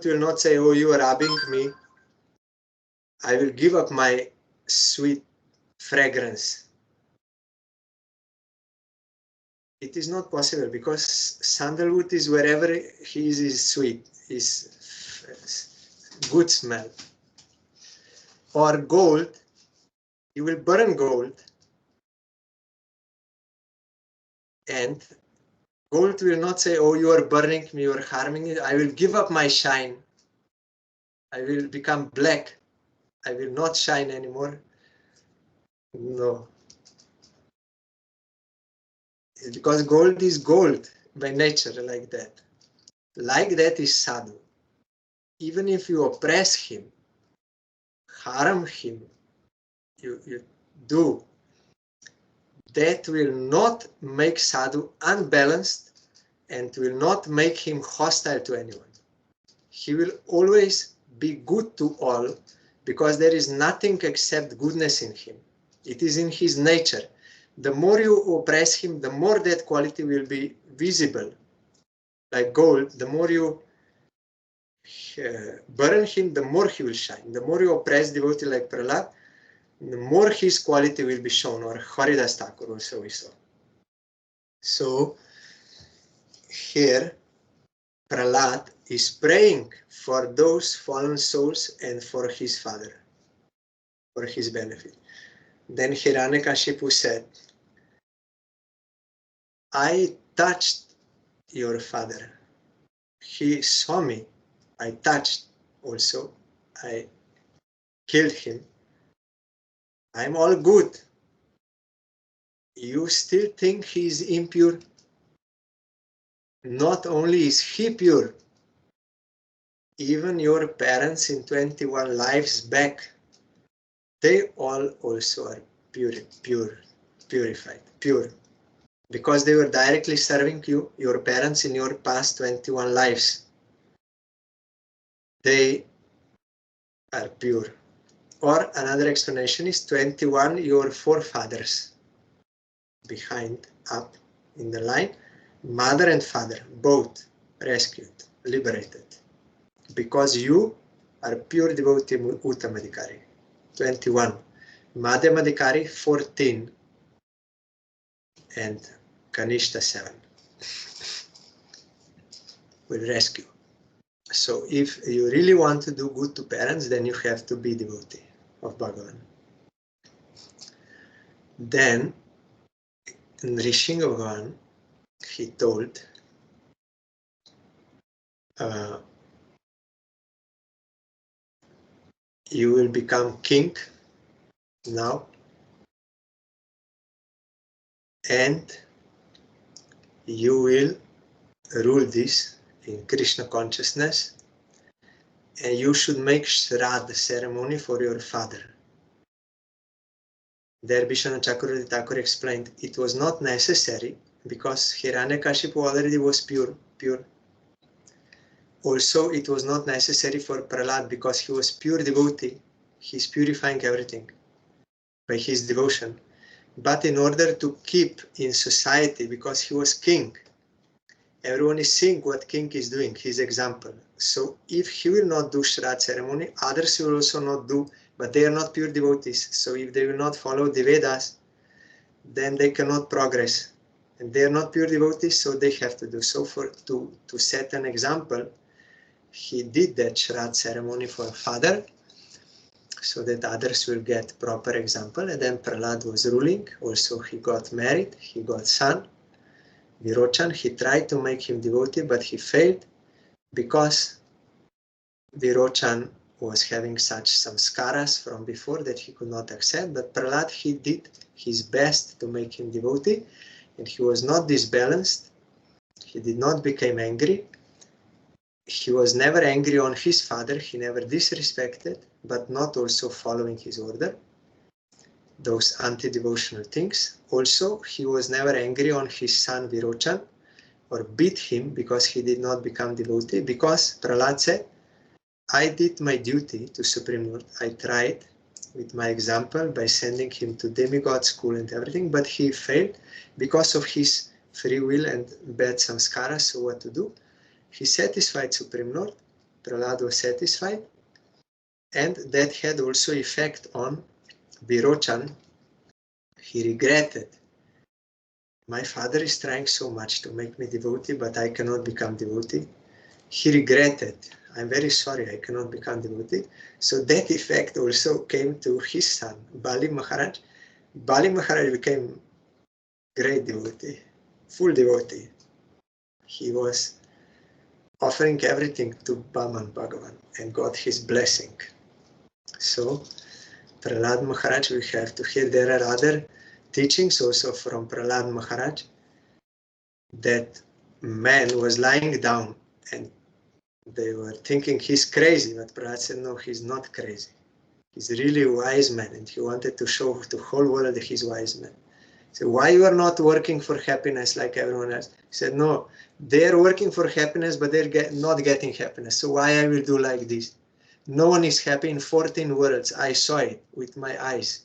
will not say, oh, you are rubbing me, I will give up my sweet fragrance. It is not possible, because sandalwood is wherever he is sweet, is good smell. Or gold, you will burn gold, and gold will not say, oh, you are burning me, you are harming me, I will give up my shine, I will become black, I will not shine anymore. No. Because gold is gold by nature, like that. Like that is sadhu. Even if you oppress him, harm him, you do, that will not make sadhu unbalanced and will not make him hostile to anyone. He will always be good to all, because there is nothing except goodness in him. It is in his nature. The more you oppress him, the more that quality will be visible. Like gold, the more you burn him, the more he will shine. The more you oppress devotee like Prahlad, the more his quality will be shown, or Haridas Thakur also we saw. So here Prahlad is praying for those fallen souls and for his father, for his benefit. Then Hiranyakashipu said, I touched your father. He saw me. I touched also I killed him. I'm all good. You still think he is impure? Not only is he pure, even your parents in 21 lives back, they all also are purified, pure. Because they were directly serving you, your parents in your past 21 lives. They are pure. Or another explanation is 21 your forefathers behind, up in the line, mother and father, both rescued, liberated. Because you are pure devotee Uttamadhikari, 21. Madhyamadhikari, 14. And Kanishta, 7. Will rescue. So if you really want to do good to parents, then you have to be devotee of Bhagavan. Then Nrisingha Bhagavan, he told, you will become king now, and you will rule this in Krishna consciousness, and you should make Shraddha ceremony for your father. There Vishwanath Chakravarti Thakur explained it was not necessary because Hiranyakashipu already was pure. Also, it was not necessary for Prahlad because he was pure devotee. He's purifying everything by his devotion. But in order to keep in society, because he was king, everyone is seeing what king is doing, his example. So if he will not do Shraddha ceremony, others will also not do, but they are not pure devotees. So if they will not follow the Vedas, then they cannot progress. And they are not pure devotees, so they have to do. So to set an example, he did that Shraddha ceremony for father, so that others will get proper example. And then Prahlad was ruling. Also, he got married. He got son, Virochan. He tried to make him devotee, but he failed because Virochan was having such samskaras from before that he could not accept. But Prahlad, he did his best to make him devotee, and he was not disbalanced. He did not become angry. He was never angry on his father. He never disrespected, but not also following his order, those anti-devotional things. Also, he was never angry on his son Virochan or beat him because he did not become devotee, because Prahlad said, I did my duty to Supreme Lord. I tried with my example by sending him to demigod school and everything, but he failed because of his free will and bad samskaras. So what to do? He satisfied Supreme Lord. Prahlad was satisfied, and that had also effect on Virochan. He regretted. My father is trying so much to make me devotee, but I cannot become devotee. He regretted. I'm very sorry, I cannot become devotee. So that effect also came to his son, Bali Maharaj. Bali Maharaj became great devotee, full devotee. He was offering everything to Baman Bhagavan and got his blessing. So Prahlad Maharaj, we have to hear. There are other teachings also from Prahlad Maharaj, that man was lying down and they were thinking he's crazy, but Prahlad said, no, he's not crazy. He's really a wise man, and he wanted to show to the whole world that he's a wise man. So why you are not working for happiness like everyone else? He said, no, they're working for happiness, but they're not getting happiness. So why I will do like this? No one is happy in 14 worlds. I saw it with my eyes.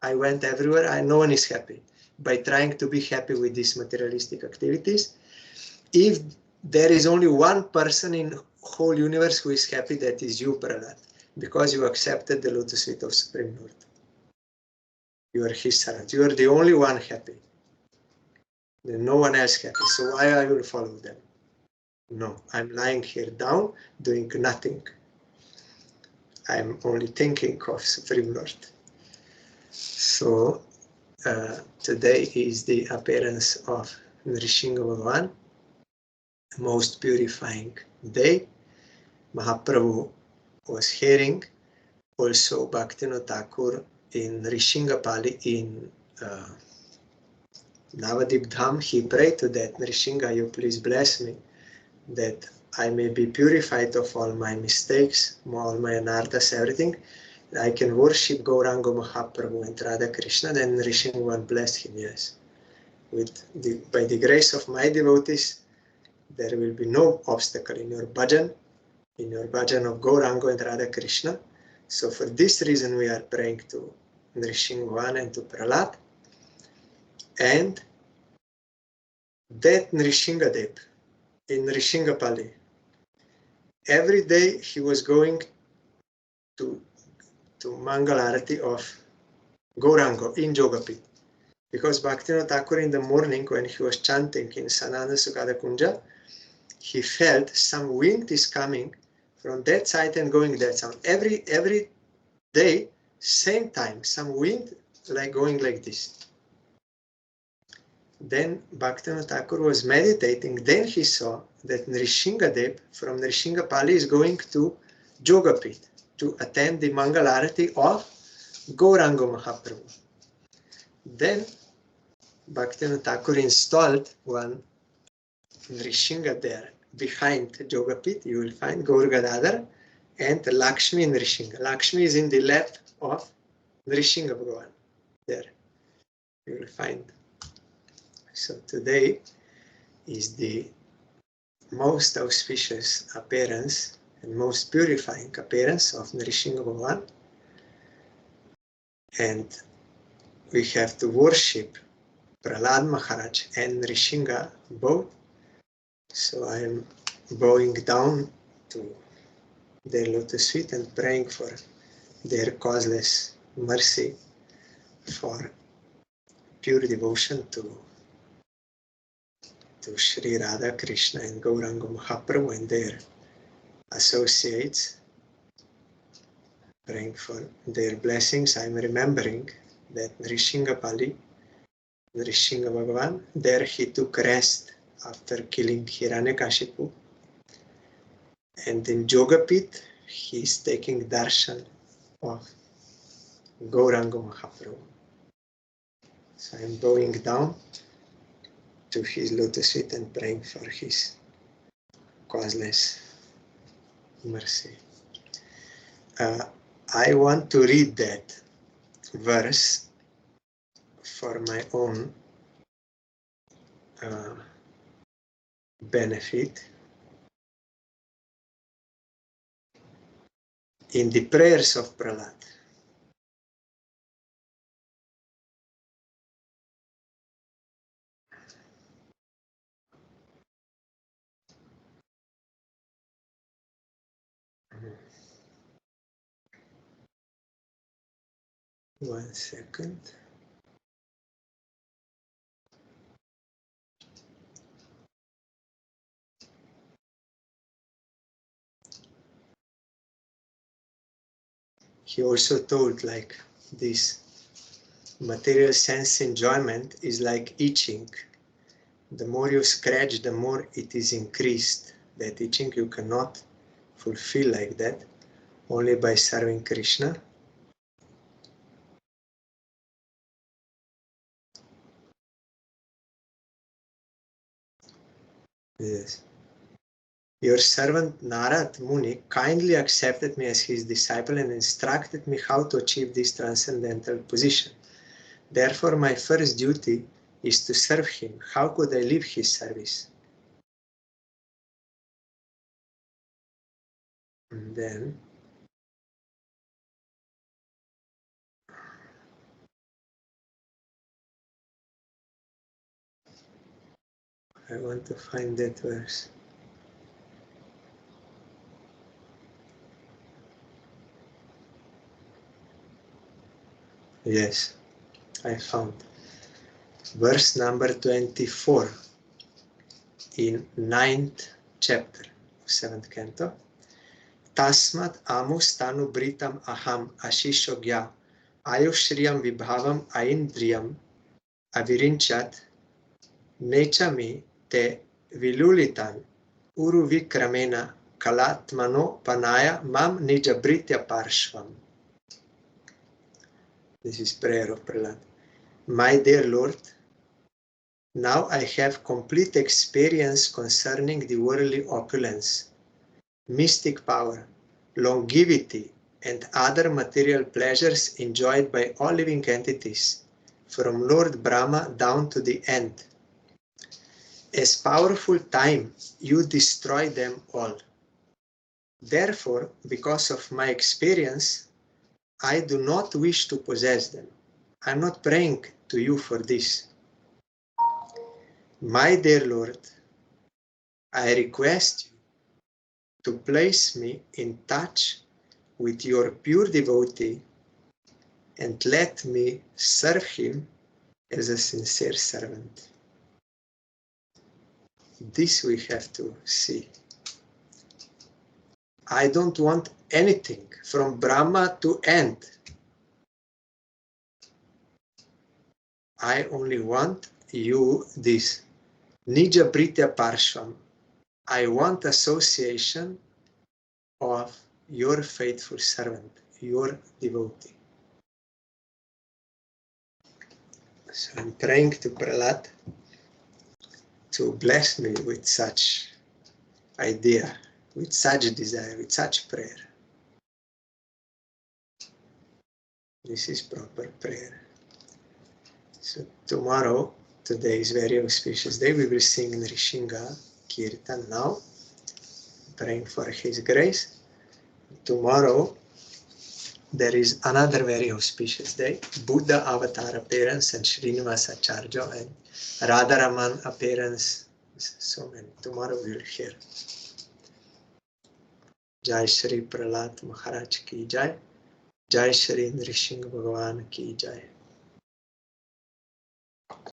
I went everywhere. No one is happy by trying to be happy with these materialistic activities. If there is only one person in whole universe who is happy, that is you, Prahlad, because you accepted the lotus feet of Supreme Lord. You are his servant. You are the only one happy. There's no one else happy. So why I will follow them? No, I'm lying here down, doing nothing. I'm only thinking of Supreme Lord. So today is the appearance of Nrisingha Bhagavan, most purifying day. Mahaprabhu was hearing also Bhaktivinoda Thakur in Nrisingha Pali in Navadip Dham, he prayed to that Nrisingha, you please bless me that I may be purified of all my mistakes, all my anarthas, everything. I can worship Gauranga Mahaprabhu and Radha Krishna. Then Nrisingha blessed him, yes. By the grace of my devotees, there will be no obstacle in your bhajan of Gauranga and Radha Krishna. So for this reason we are praying to Nrisingha and to Prahlad. And that Nrisingha Dev in Nrisingha Pali, every day he was going to Mangal Arati of Gauranga in Jogapit. Because Bhaktivinoda Thakur in the morning when he was chanting in Sananda Sukada Kunja, he felt some wind is coming from that side and going that side. Every day, same time, some wind like going like this. Then Bhaktivinoda Thakur was meditating, then he saw that Nrisingha Dev from Nrisingha Pali is going to Jogapit to attend the Mangal Arati of Gauranga Mahaprabhu. Then Bhaktivinoda Thakur installed one Nrisingha there. Behind Jogapit, you will find Gaur Gadadhar and Lakshmi Nrisingha. Lakshmi is in the lap of Nrisingha Bhagavan. There you will find. So today is the most auspicious appearance and most purifying appearance of Nrisingha Bhagavan. And we have to worship Prahlad Maharaj and Nrisingha both. So I am bowing down to their lotus feet and praying for their causeless mercy, for pure devotion to Sri Radha Krishna and Gauranga Mahaprabhu and their associates, praying for their blessings. I am remembering that Nrisingha Pali, Nrisingha Bhagavan, there he took rest after killing Hiranyakashipu. And in Jogapit, he is taking darshan of Gauranga Mahaprabhu. So I am bowing down to his lotus feet and praying for his causeless mercy. I want to read that verse for my own benefit. In the prayers of Prahlad. One second. He also told like this material sense enjoyment is like itching. The more you scratch, the more it is increased. That itching you cannot fulfill like that, only by serving Krishna. Yes. Your servant Narad Muni kindly accepted me as his disciple and instructed me how to achieve this transcendental position. Therefore, my first duty is to serve him. How could I leave his service? And then I want to find that verse. Yes, I found. Verse number 24 in 9th chapter, 7th canto. Tasmat amustanu britam aham ashishogya ayushriyam vibhavam aindriyam avirinchat nechami te vilulitan uruvikramena Kalatmano Panaya Mam Nijabritya Parshvam. This is prayer of Prahlad. My dear Lord, now I have complete experience concerning the worldly opulence, mystic power, longevity, and other material pleasures enjoyed by all living entities, from Lord Brahma down to the end. As powerful time, you destroy them all. Therefore, because of my experience, I do not wish to possess them. I'm not praying to you for this. My dear Lord, I request you to place me in touch with your pure devotee and let me serve him as a sincere servant. This we have to see. I don't want anything from Brahma to end. I only want you, this Nija Pritya Parshvam. I want association of your faithful servant, your devotee. So I'm praying to Prahlad to bless me with such idea, with such desire, with such prayer. This is proper prayer. So tomorrow, today is very auspicious day, we will sing Nrisingha Kirtan now, praying for His grace. Tomorrow, there is another very auspicious day, Buddha avatar appearance and Srinivasa Acharya and Radharaman appearance. So many. Tomorrow we will hear. Jai Shri Prahlad Maharaj ki Jai. Jai Shri Nrisingha Bhagavan ki Jai.